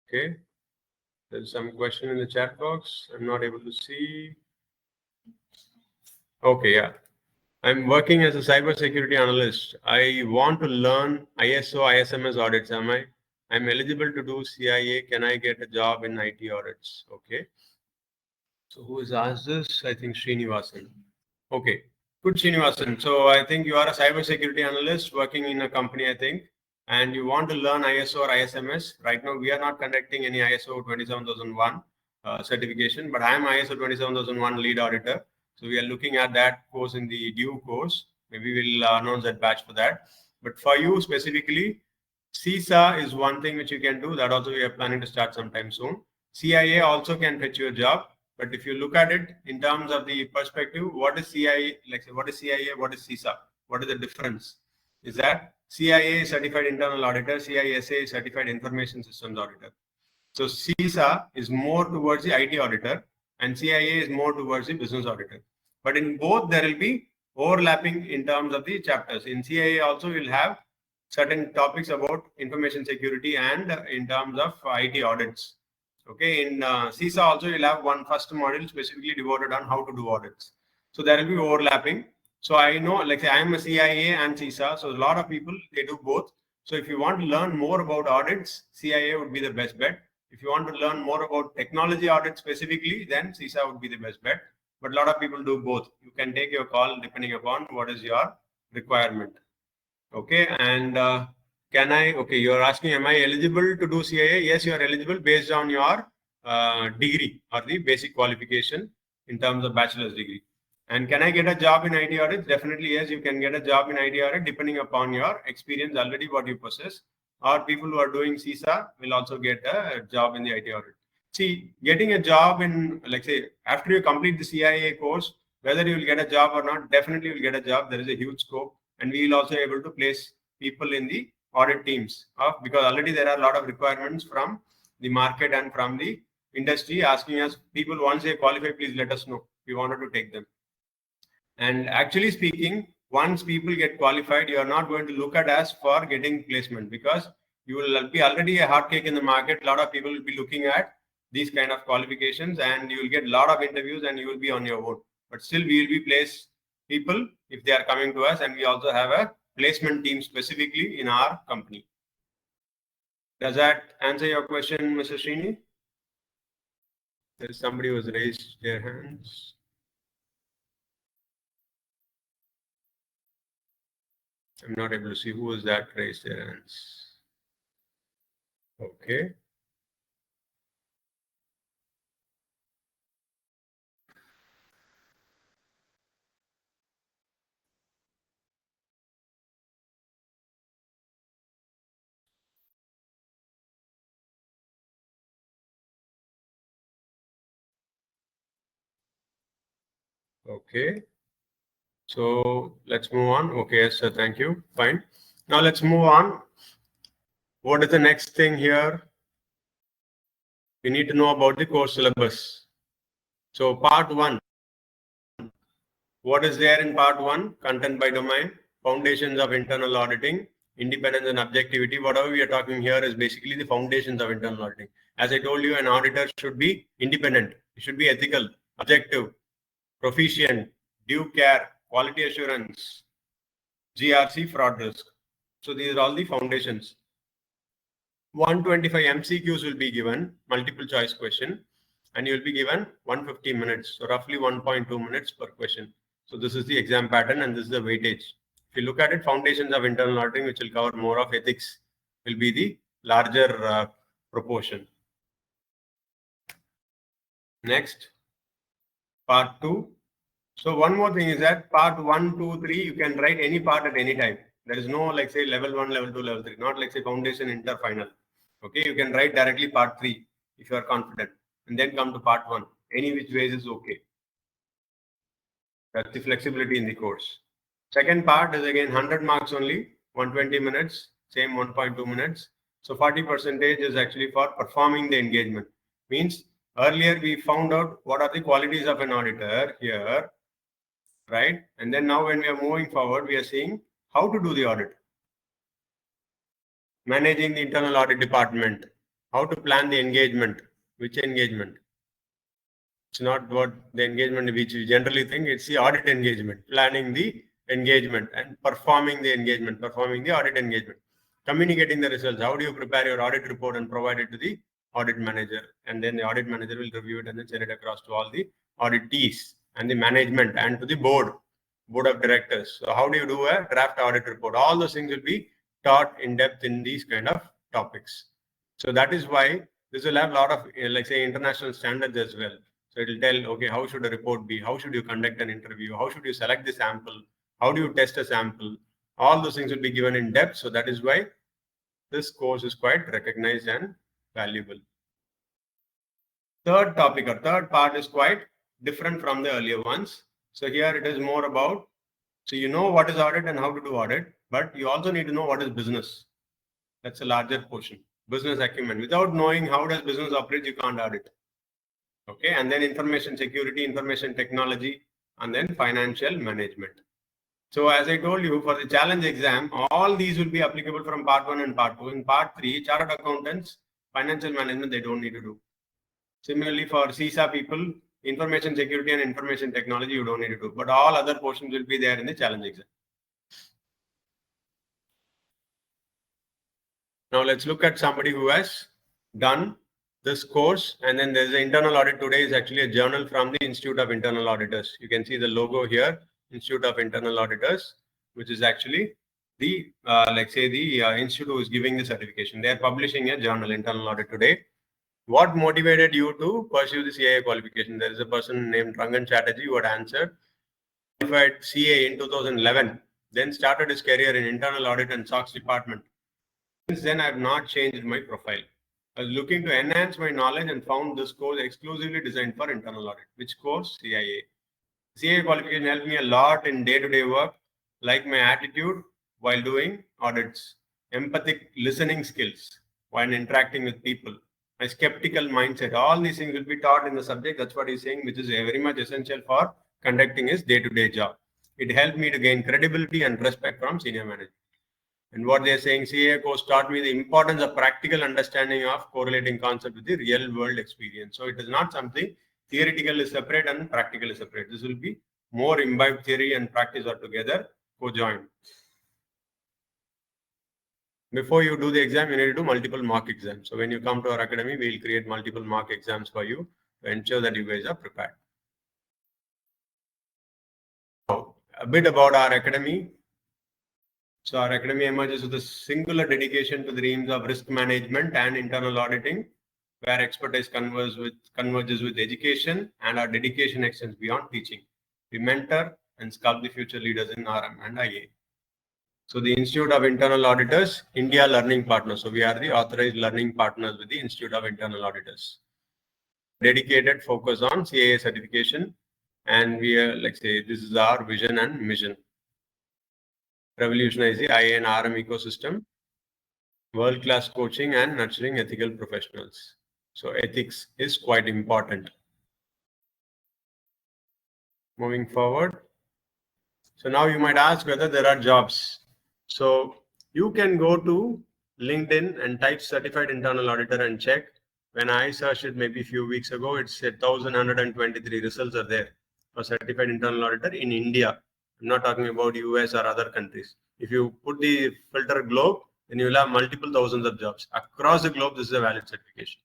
Okay. There's some question in the chat box. I'm not able to see. Okay, yeah. I'm working as a cybersecurity analyst. I want to learn ISO, ISMS audits. I'm eligible to do CIA. Can I get a job in IT audits? Okay. So who has asked this? I think Srinivasan. Okay. Good, Srinivasan. So I think you are a cybersecurity analyst working in a company, I think, and you want to learn ISO or ISMS. Right now, we are not conducting any ISO 27001 certification, but I am ISO 27001 lead auditor. So we are looking at that course in the due course. Maybe we'll announce that batch for that. But for you specifically, CISA is one thing which you can do. That also we are planning to start sometime soon. CIA also can fetch you a job. But if you look at it in terms of the perspective, what is CIA? Like, what is CIA? What is CISA? What is the difference? Is that CIA is certified internal auditor, CISA is certified information systems auditor. So CISA is more towards the IT auditor and CIA is more towards the business auditor. But in both, there will be overlapping in terms of the chapters. In CIA also, you'll have certain topics about information security and in terms of IT audits. Okay, in CISA also, you'll have one first module specifically devoted on how to do audits. So there will be overlapping. So I know, like say, I am a CIA and CISA, so a lot of people, they do both. So if you want to learn more about audits, CIA would be the best bet. If you want to learn more about technology audit specifically, then CISA would be the best bet. But a lot of people do both. You can take your call depending upon what is your requirement. Okay, and okay, you're asking, am I eligible to do CIA? Yes, you are eligible based on your degree or the basic qualification in terms of bachelor's degree. And can I get a job in IT audit? Definitely, yes, you can get a job in IT audit depending upon your experience already, what you possess. Or people who are doing CISA will also get a job in the IT audit. See, getting a job in, like say, after you complete the CIA course, whether you will get a job or not, definitely you will get a job. There is a huge scope, and we will also able to place people in the audit teams because already there are a lot of requirements from the market and from the industry asking us, people once they qualify, please let us know. We wanted to take them. And actually speaking, once people get qualified, you are not going to look at us for getting placement because you will be already a hot cake in the market. A lot of people will be looking at these kind of qualifications and you will get a lot of interviews and you will be on your own. But still we will be place people if they are coming to us, and we also have a placement team specifically in our company. Does that answer your question, Mr. Srini? There is somebody who has raised their hands. I'm not able to see who is that raised their hands. Okay. Okay. So let's move on. Okay, yes, sir. Thank you. Fine. Now let's move on. What is the next thing here? We need to know about the course syllabus. So part 1. What is there in part 1? Content by domain, foundations of internal auditing, independence and objectivity. Whatever we are talking here is basically the foundations of internal auditing. As I told you, an auditor should be independent. It should be ethical, objective, proficient, due care, quality assurance, GRC, fraud risk. So these are all the foundations. 125 MCQs will be given, multiple choice question, and you will be given 150 minutes, so roughly 1.2 minutes per question. So this is the exam pattern and this is the weightage. If you look at it, foundations of internal auditing, which will cover more of ethics, will be the larger proportion. Next, part 2. So one more thing is that part 1, 2, 3, you can write any part at any time. There is no like say level 1, level 2, level 3, not like say foundation, inter, final. Okay, you can write directly part 3 if you are confident, and then come to part 1. Any which ways is okay. That's the flexibility in the course. Second part is again 100 marks only, 120 minutes, same 1.2 minutes. So 40% is actually for performing the engagement. Means earlier we found out what are the qualities of an auditor here, right? And then now when we are moving forward, we are seeing how to do the audit. Managing the internal audit department, how to plan the engagement, which engagement. It's not what the engagement which we generally think, it's the audit engagement, planning the engagement and performing the engagement, performing the audit engagement. Communicating the results, how do you prepare your audit report and provide it to the audit manager? And then the audit manager will review it and then send it across to all the auditees and the management and to the board of directors. So how do you do a draft audit report? All those things will be taught in depth in these kind of topics. So that is why this will have a lot of, like say, international standards as well. So it will tell, okay, how should a report be? How should you conduct an interview? How should you select the sample? How do you test a sample? All those things will be given in depth. So that is why this course is quite recognized and valuable. Third topic or third part is quite different from the earlier ones. So here it is more about, so you know what is audit and how to do audit, but you also need to know what is business. That's a larger portion. business acumen. Without knowing how does business operate, you can't audit. Okay, and then information security, information technology, and then financial management. So as I told you, for the challenge exam, all these will be applicable from part 1 and part 2. In part 3, chartered accountants, financial management, they don't need to do. Similarly, for CISA people, information security and information technology, you don't need to do. But all other portions will be there in the challenge exam. Now let's look at somebody who has done this course, and then there's an internal audit. Today is actually a journal from the Institute of Internal Auditors. You can see the logo here, Institute of Internal Auditors, which is actually the, let's say the institute who is giving the certification. They are publishing a journal, Internal Audit today. What motivated you to pursue the CAA qualification? There is a person named Rangan Chatterjee who had answered, qualified CA in 2011, then started his career in internal audit and SOX department. Since then, I have not changed my profile. I was looking to enhance my knowledge and found this course exclusively designed for internal audit. Which course? CIA. CIA qualification helped me a lot in day-to-day work, like my attitude while doing audits, empathic listening skills while interacting with people, my skeptical mindset. All these things will be taught in the subject. That's what he's saying, which is very much essential for conducting his day-to-day job. It helped me to gain credibility and respect from senior management. And what they're saying, CA course taught me the importance of practical understanding of correlating concept with the real world experience. So it is not something theoretical is separate and practical is separate. This will be more imbibed. Theory and practice are together, co-joined. Before you do the exam, you need to do multiple mock exams. So when you come to our academy, we'll create multiple mock exams for you to ensure that you guys are prepared. Now, a bit about our academy. So our academy emerges with a singular dedication to the themes of risk management and internal auditing, where expertise converges with education, and our dedication extends beyond teaching. We mentor and sculpt the future leaders in RM and IA. So the Institute of Internal Auditors, India Learning Partners. So we are the authorized learning partners with the Institute of Internal Auditors. Dedicated focus on CAA certification, and we are, like say, this is our vision and mission. Revolutionize the IA and RM ecosystem, world-class coaching and nurturing ethical professionals. So ethics is quite important. Moving forward. So now you might ask whether there are jobs. So you can go to LinkedIn and type certified internal auditor and check. When I searched it maybe a few weeks ago, it said 1,123 results are there for certified internal auditor in India. I'm not talking about US or other countries. If you put the filter globe, then you will have multiple thousands of jobs. Across the globe, this is a valid certification.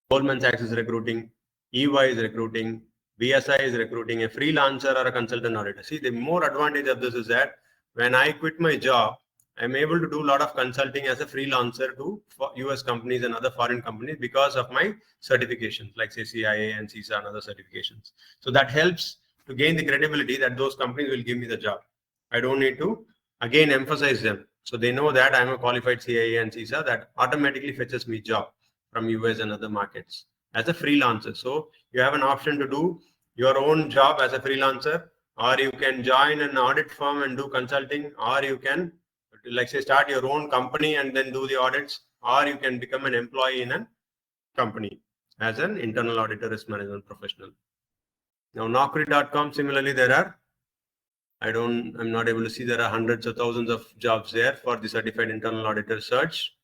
Goldman Sachs is recruiting, EY is recruiting, BSI is recruiting a freelancer or a consultant auditor. See, the more advantage of this is that when I quit my job, I'm able to do a lot of consulting as a freelancer to US companies and other foreign companies because of my certifications, like say CIA and CISA and other certifications. So that helps to gain the credibility that those companies will give me the job. I don't need to again emphasize them. So they know that I'm a qualified CIA and CISA, that automatically fetches me job from US and other markets as a freelancer. So you have an option to do your own job as a freelancer, or you can join an audit firm and do consulting, or you can, like say, start your own company and then do the audits, or you can become an employee in a company as an internal auditor risk management professional. Now, Naukri.com, similarly, there are, I'm not able to see, there are hundreds of thousands of jobs there for the certified internal auditor search.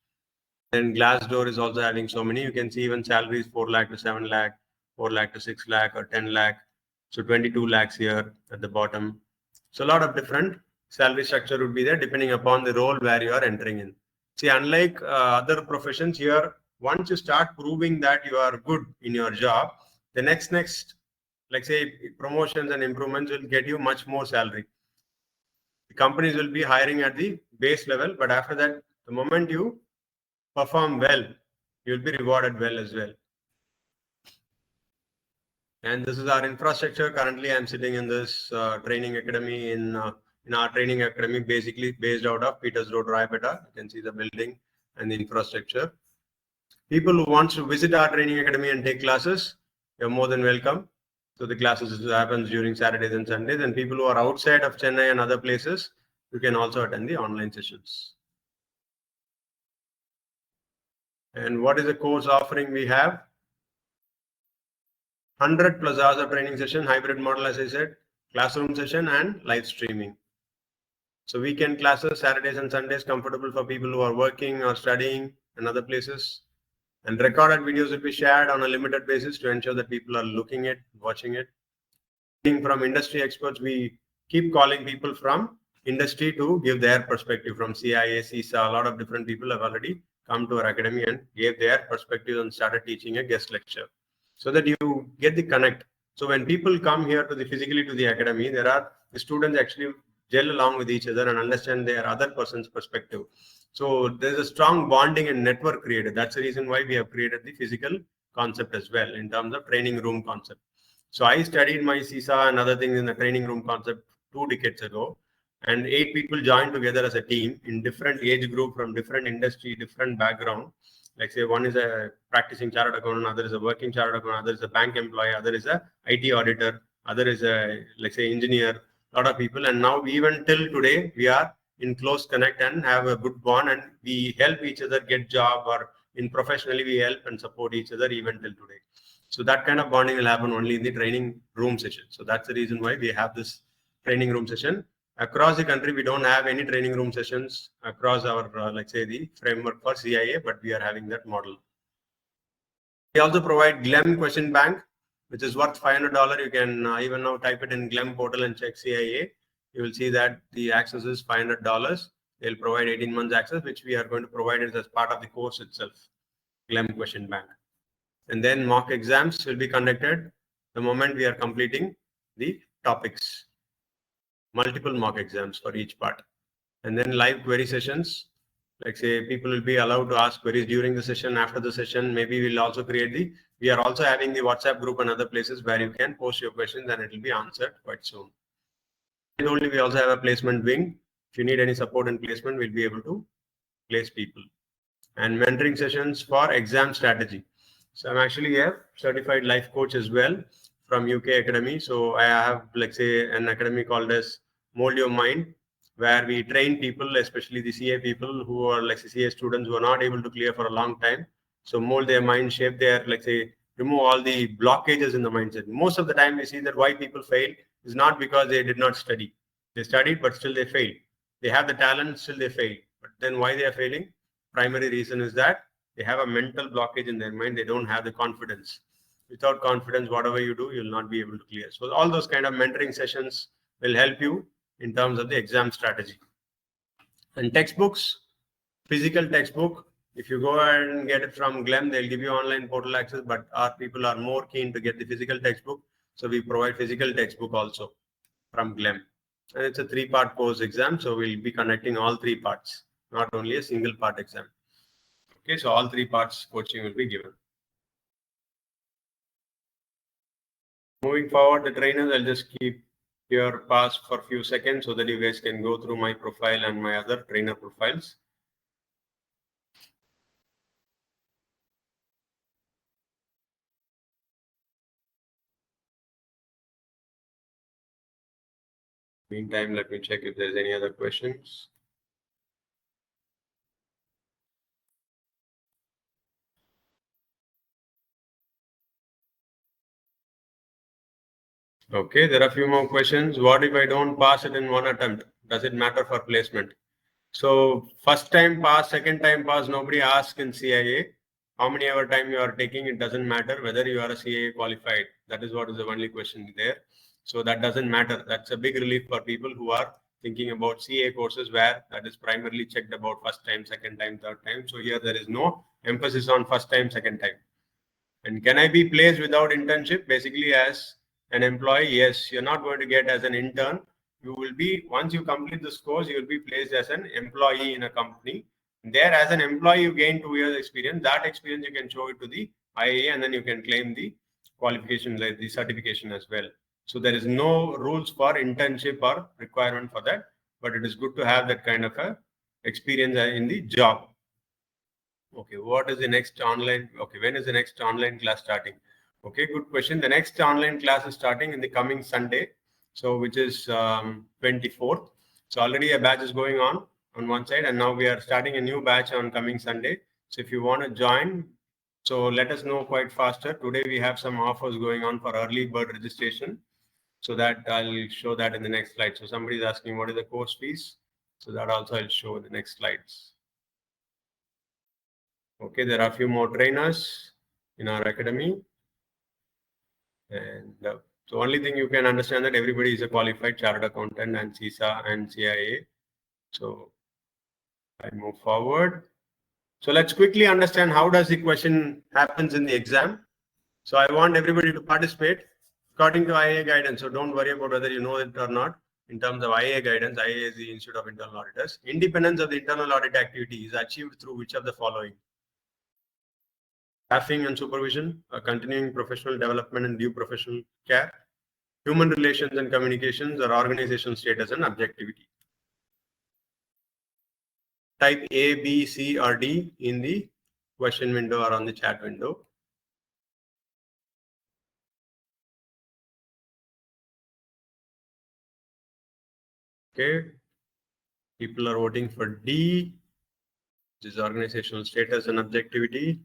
And Glassdoor is also having so many. You can see even salaries 4 lakh to 7 lakh, 4 lakh to 6 lakh, or 10 lakh. So 22 lakhs here at the bottom. So a lot of different salary structure would be there depending upon the role where you are entering in. See, unlike other professions here, once you start proving that you are good in your job, the next, like say, promotions and improvements will get you much more salary. The companies will be hiring at the base level, but after that, the moment you perform well, you'll be rewarded well as well. And this is our infrastructure. Currently, I'm sitting in this training academy in our training academy, basically based out of Peters Road, Raipeta. You can see the building and the infrastructure. People who want to visit our training academy and take classes, you're more than welcome. So the classes happens during Saturdays and Sundays, and people who are outside of Chennai and other places, you can also attend the online sessions. And what is the course offering we have? 100 plus hours of training session, hybrid model, as I said, classroom session and live streaming. So weekend classes, Saturdays and Sundays, comfortable for people who are working or studying in other places. And recorded videos will be shared on a limited basis to ensure that people are looking at, watching it. From industry experts, we keep calling people from industry to give their perspective from CIA, CISA. A lot of different people have already come to our academy and gave their perspective and started teaching a guest lecture so that you get the connect. So when people come here to the physically to the academy, the students actually gel along with each other and understand their other person's perspective. So there's a strong bonding and network created. That's the reason why we have created the physical concept as well in terms of training room concept. So I studied my CISA and other things in the training room concept 2 decades ago, and 8 people joined together as a team in different age group from different industry, different background. Like say one is a practicing chartered accountant, other is a working chartered accountant, other is a bank employee, other is a IT auditor, other is a let's say engineer. A lot of people, and now even till today we are in close connect and have a good bond, and we help each other get job, or in professionally we help and support each other even till today. So that kind of bonding will happen only in the training room session. So that's the reason why we have this training room session. Across the country, we don't have any training room sessions across our, let's say, the framework for CIA, but we are having that model. We also provide GLEM question bank, which is worth $500. You can even now type it in GLEM portal and check CIA. You will see that the access is $500. They'll provide 18 months access, which we are going to provide it as part of the course itself, GLEM question bank. And then mock exams will be conducted the moment we are completing the topics. Multiple mock exams for each part. And then live query sessions. Like say people will be allowed to ask queries during the session, after the session. Maybe we'll also we are also having the WhatsApp group and other places where you can post your questions and it will be answered quite soon. I told you we also have a placement wing. If you need any support in placement, we'll be able to place people. And mentoring sessions for exam strategy. So I'm actually a certified life coach as well from UK Academy. So I have, like say, an academy called as Mold Your Mind, where we train people, especially the CA people who are like CA students who are not able to clear for a long time. So mold their mind, shape their, like say, remove all the blockages in the mindset. Most of the time we see that why people fail is not because they did not study. They studied, but still they fail. They have the talent, still they fail. But then why they are failing? Primary reason is that they have a mental blockage in their mind. They don't have the confidence. Without confidence, whatever you do, you'll not be able to clear. So all those kind of mentoring sessions will help you in terms of the exam strategy. And textbooks, physical textbook, if you go and get it from GLEM, they'll give you online portal access, but our people are more keen to get the physical textbook. So we provide physical textbook also from GLEM. And it's a 3-part course exam. So we'll be conducting all 3 parts, not only a single part exam. Okay, so all 3 parts coaching will be given. Moving forward, the trainers, I'll just keep your pass for a few seconds so that you guys can go through my profile and my other trainer profiles. Meantime, let me check if there's any other questions. Okay, there are a few more questions. What if I don't pass it in one attempt? Does it matter for placement? So first time pass, second time pass, nobody asks in CIA. How many ever time you are taking, it doesn't matter whether you are a CIA qualified. That is what is the only question there. So that doesn't matter. That's a big relief for people who are thinking about CA courses where that is primarily checked about first time, second time, third time. So here there is no emphasis on first time, second time. And can I be placed without internship? Basically, as an employee, yes, you're not going to get as an intern. You will be, once you complete this course, you will be placed as an employee in a company. There, as an employee, you gain 2 years experience. That experience, you can show it to the IAA and then you can claim the qualification, like the certification as well. So there is no rules for internship or requirement for that, but it is good to have that kind of a experience in the job. Okay, what is the next online? Okay, when is the next online class starting? Okay, good question. The next online class is starting in the coming Sunday, so which is 24th. So already a batch is going on one side, and now we are starting a new batch on coming Sunday. So if you want to join, so let us know quite faster. Today we have some offers going on for early bird registration. So that I'll show that in the next slide. So somebody is asking what is the course fees. So that also I'll show in the next slides. Okay, there are a few more trainers in our academy. And so only thing you can understand that everybody is a qualified chartered accountant and CISA and CIA. So I move forward. So let's quickly understand how does the question happens in the exam. So I want everybody to participate according to IA guidance. So don't worry about whether you know it or not. In terms of IA guidance, IA is the Institute of Internal Auditors. Independence of the internal audit activity is achieved through which of the following? Staffing and supervision, continuing professional development and due professional care, human relations and communications, or organization status and objectivity. Type A, B, C, or D in the question window or on the chat window. Okay. People are voting for D, which is organizational status and objectivity.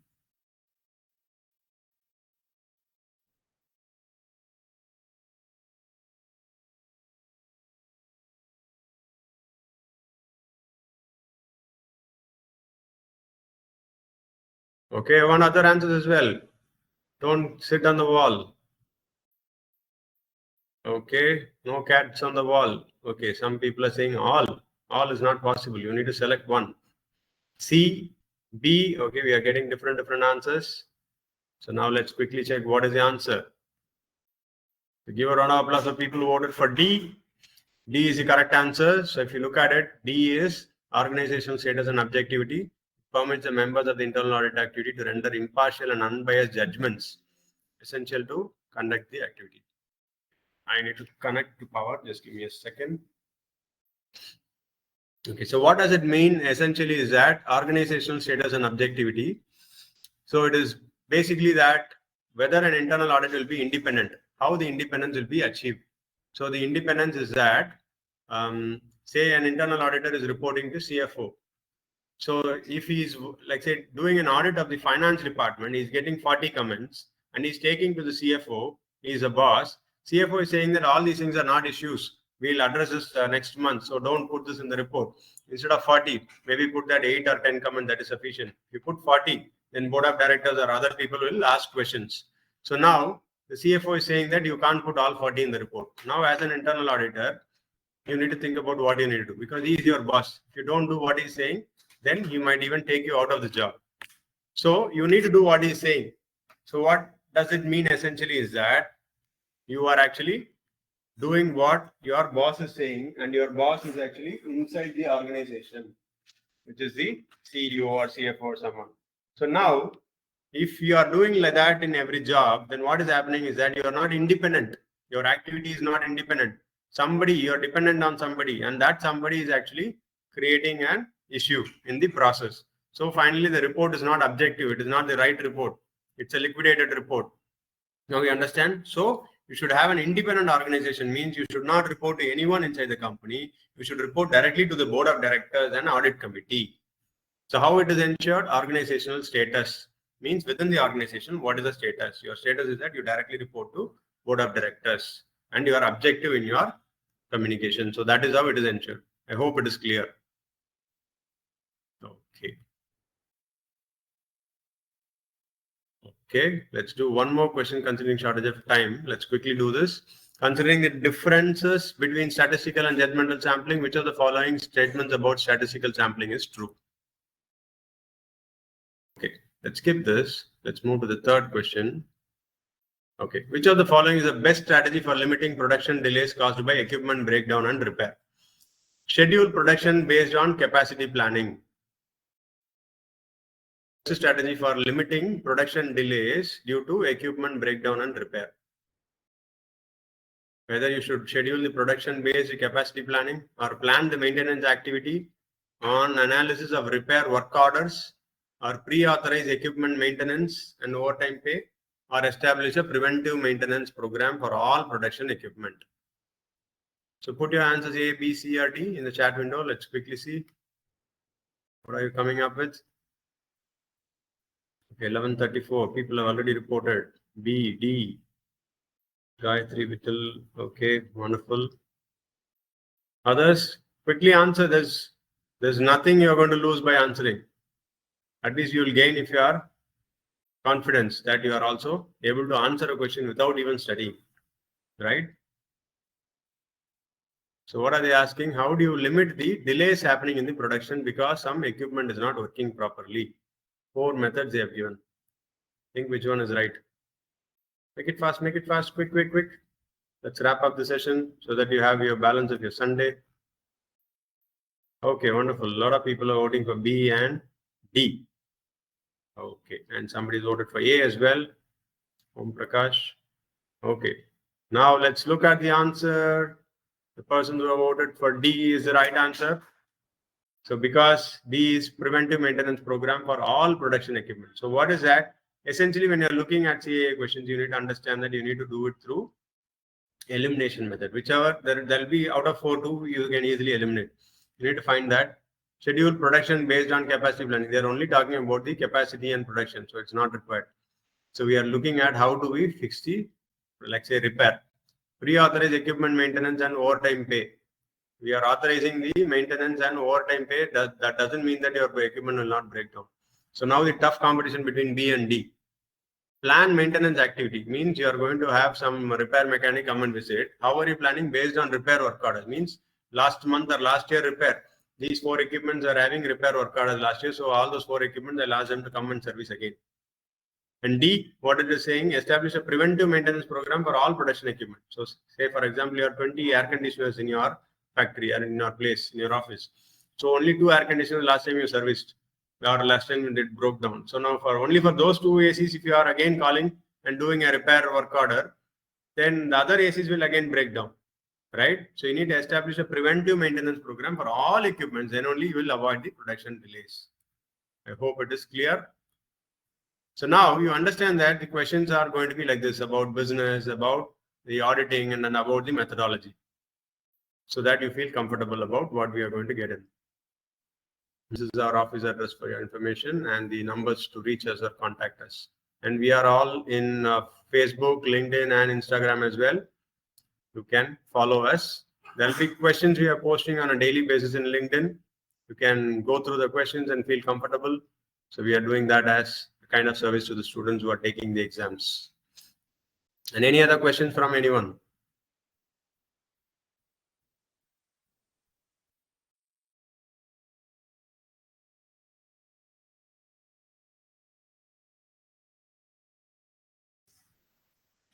Okay, one other answers as well. Don't sit on the wall. Okay, no cats on the wall. Okay, some people are saying all. All is not possible. You need to select one. C, B. Okay, we are getting different answers. So now let's quickly check what is the answer. To give a round of applause for people who voted for D. D is the correct answer. So if you look at it, D is organizational status and objectivity. Permits the members of the internal audit activity to render impartial and unbiased judgments essential to conduct the activity. I need to connect to power. Just give me a second. Okay, so what does it mean? Essentially is that organizational status and objectivity. So it is basically that whether an internal audit will be independent, how the independence will be achieved. So the independence is that, say an internal auditor is reporting to CFO. So if he's, like say, doing an audit of the finance department, he's getting 40 comments and he's taking to the CFO, he's a boss. CFO is saying that all these things are not issues. We'll address this next month. So don't put this in the report. Instead of 40, maybe put that 8 or 10 comment, that is sufficient. If you put 40, then board of directors or other people will ask questions. So now the CFO is saying that you can't put all 40 in the report. Now as an internal auditor, you need to think about what you need to do because he is your boss. If you don't do what he's saying, then he might even take you out of the job. So you need to do what he's saying. So what does it mean essentially is that you are actually doing what your boss is saying, and your boss is actually inside the organization, which is the CEO or CFO or someone. So now, if you are doing like that in every job, then what is happening is that you are not independent. Your activity is not independent. Somebody, you are dependent on somebody, and that somebody is actually creating an issue in the process. So finally, the report is not objective. It is not the right report. It's a liquidated report. Now you understand? So you should have an independent organization, means you should not report to anyone inside the company. You should report directly to the board of directors and audit committee. So how it is ensured? Organizational status means within the organization, what is the status? Your status is that you directly report to board of directors and you are objective in your communication. So that is how it is ensured. I hope it is clear. Okay. Okay, let's do one more question considering shortage of time. Let's quickly do this. Considering the differences between statistical and judgmental sampling, which of the following statements about statistical sampling is true? Okay, let's skip this. Let's move to the third question. Okay, which of the following is the best strategy for limiting production delays caused by equipment breakdown and repair? Schedule production based on capacity planning. Strategy for limiting production delays due to equipment breakdown and repair. Whether you should schedule the production based capacity planning or plan the maintenance activity on analysis of repair work orders or pre-authorize equipment maintenance and overtime pay or establish a preventive maintenance program for all production equipment. So put your answers A, B, C, or D in the chat window. Let's quickly see. What are you coming up with? 11:34. People have already reported. B, D. Gayatri Vittal. Okay, wonderful. Others, quickly answer. There's nothing you're going to lose by answering. At least you will gain if you are confidence that you are also able to answer a question without even studying, right? So what are they asking? How do you limit the delays happening in the production because some equipment is not working properly? 4 methods they have given. Think which one is right. Make it fast, quick, quick, quick. Let's wrap up the session so that you have your balance of your Sunday. Okay, wonderful. A lot of people are voting for B and D. Okay, and somebody's voted for A as well. Om Prakash. Okay, now let's look at the answer. The person who voted for D is the right answer. So because D is preventive maintenance program for all production equipment. So what is that? Essentially, when you're looking at CAA questions, you need to understand that you need to do it through elimination method. Whichever there'll be out of 4, 2 you can easily eliminate. You need to find that schedule production based on capacity planning. They're only talking about the capacity and production, so it's not required. So we are looking at how do we fix the, like say, repair, pre-authorized equipment maintenance and overtime pay. We are authorizing the maintenance and overtime pay. That doesn't mean that your equipment will not break down. So now the tough competition between B and D. Plan maintenance activity means you are going to have some repair mechanic come and visit. How are you planning? Based on repair work orders. Means last month or last year repair. These 4 equipments are having repair work orders last year. So all those 4 equipments, I'll ask them to come and service again. And D, what it is saying, establish a preventive maintenance program for all production equipment. So say, for example, you have 20 air conditioners in your factory or in your place, in your office. So only 2 air conditioners last time you serviced or last time it broke down. So now only for those 2 ACs, if you are again calling and doing a repair work order, then the other ACs will again break down, right? So you need to establish a preventive maintenance program for all equipments. Then only you will avoid the production delays. I hope it is clear. So now you understand that the questions are going to be like this about business, about the auditing, and then about the methodology, so that you feel comfortable about what we are going to get in. This is our office address for your information and the numbers to reach us or contact us. And we are all in Facebook, LinkedIn, and Instagram as well. You can follow us. There'll be questions we are posting on a daily basis in LinkedIn. You can go through the questions and feel comfortable. So we are doing that as a kind of service to the students who are taking the exams. And any other questions from anyone?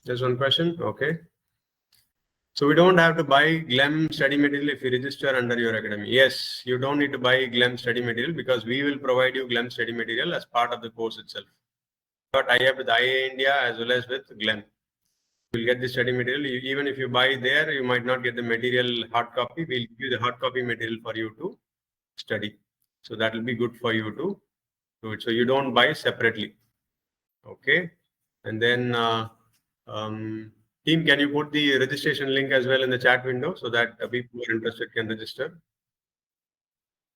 There's one question. Okay. So we don't have to buy GLEM study material if you register under your academy. Yes, you don't need to buy GLEM study material because we will provide you GLEM study material as part of the course itself. But I have with IA India as well as with GLEM. You'll get the study material. Even if you buy there, you might not get the material hard copy. We'll give you the hard copy material for you to study. So that will be good for you to do it. So you don't buy separately. Okay. And then team, can you put the registration link as well in the chat window so that people who are interested can register?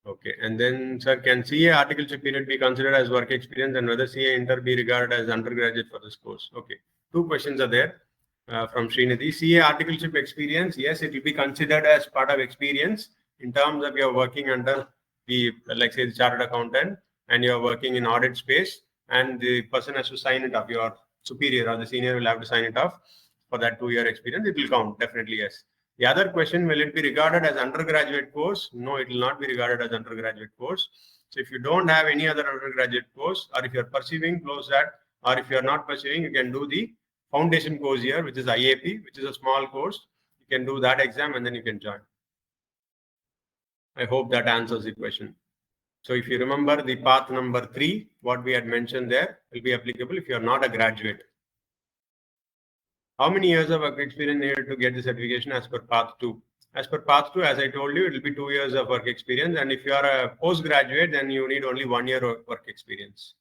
Okay. And then, sir, can CA articleship period be considered as work experience and whether CA inter be regarded as undergraduate for this course? Okay. 2 questions are there from Srinidhi. CA articleship experience, yes, it will be considered as part of experience in terms of you're working under the, like say, the chartered accountant and you're working in audit space and the person has to sign it off. Your superior or the senior will have to sign it off for that 2-year experience. It will count, definitely, yes. The other question, will it be regarded as undergraduate course? No, it will not be regarded as undergraduate course. So if you don't have any other undergraduate course, or if you're pursuing, close that, or if you're not pursuing, you can do the foundation course here, which is IAP, which is a small course. You can do that exam and then you can join. I hope that answers the question. So if you remember the path number 3, what we had mentioned there will be applicable if you're not a graduate. How many years of work experience needed to get the certification as per path 2? As per path 2, as I told you, it will be 2 years of work experience. And if you are a postgraduate, then you need only 1 year of work experience.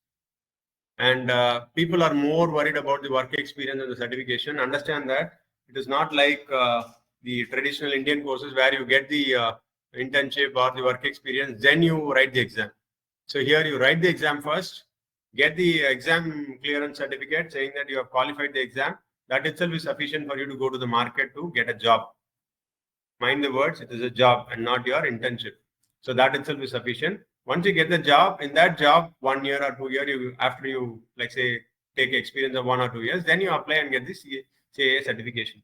And people are more worried about the work experience and the certification. Understand that it is not like the traditional Indian courses where you get the internship or the work experience, then you write the exam. So here you write the exam first, get the exam clearance certificate saying that you have qualified the exam. That itself is sufficient for you to go to the market to get a job. Mind the words, it is a job and not your internship. So that itself is sufficient. Once you get the job, in that job, 1 year or 2 years, after you, like say, take experience of 1 or 2 years, then you apply and get the CAA certification.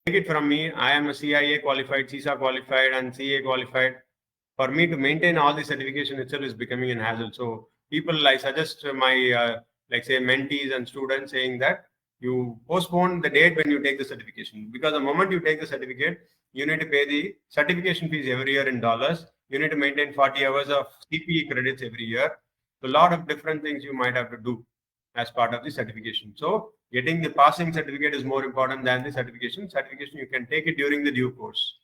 Take it from me, I am a CIA qualified, CISA qualified, and CA qualified. For me to maintain all the certification itself is becoming an hassle. So people, I suggest my, like say, mentees and students saying that you postpone the date when you take the certification, because the moment you take the certificate, you need to pay the certification fees every year in dollars. You need to maintain 40 hours of CPE credits every year. So a lot of different things you might have to do as part of the certification. So getting the passing certificate is more important than the certification. Certification, you can take it during the due course.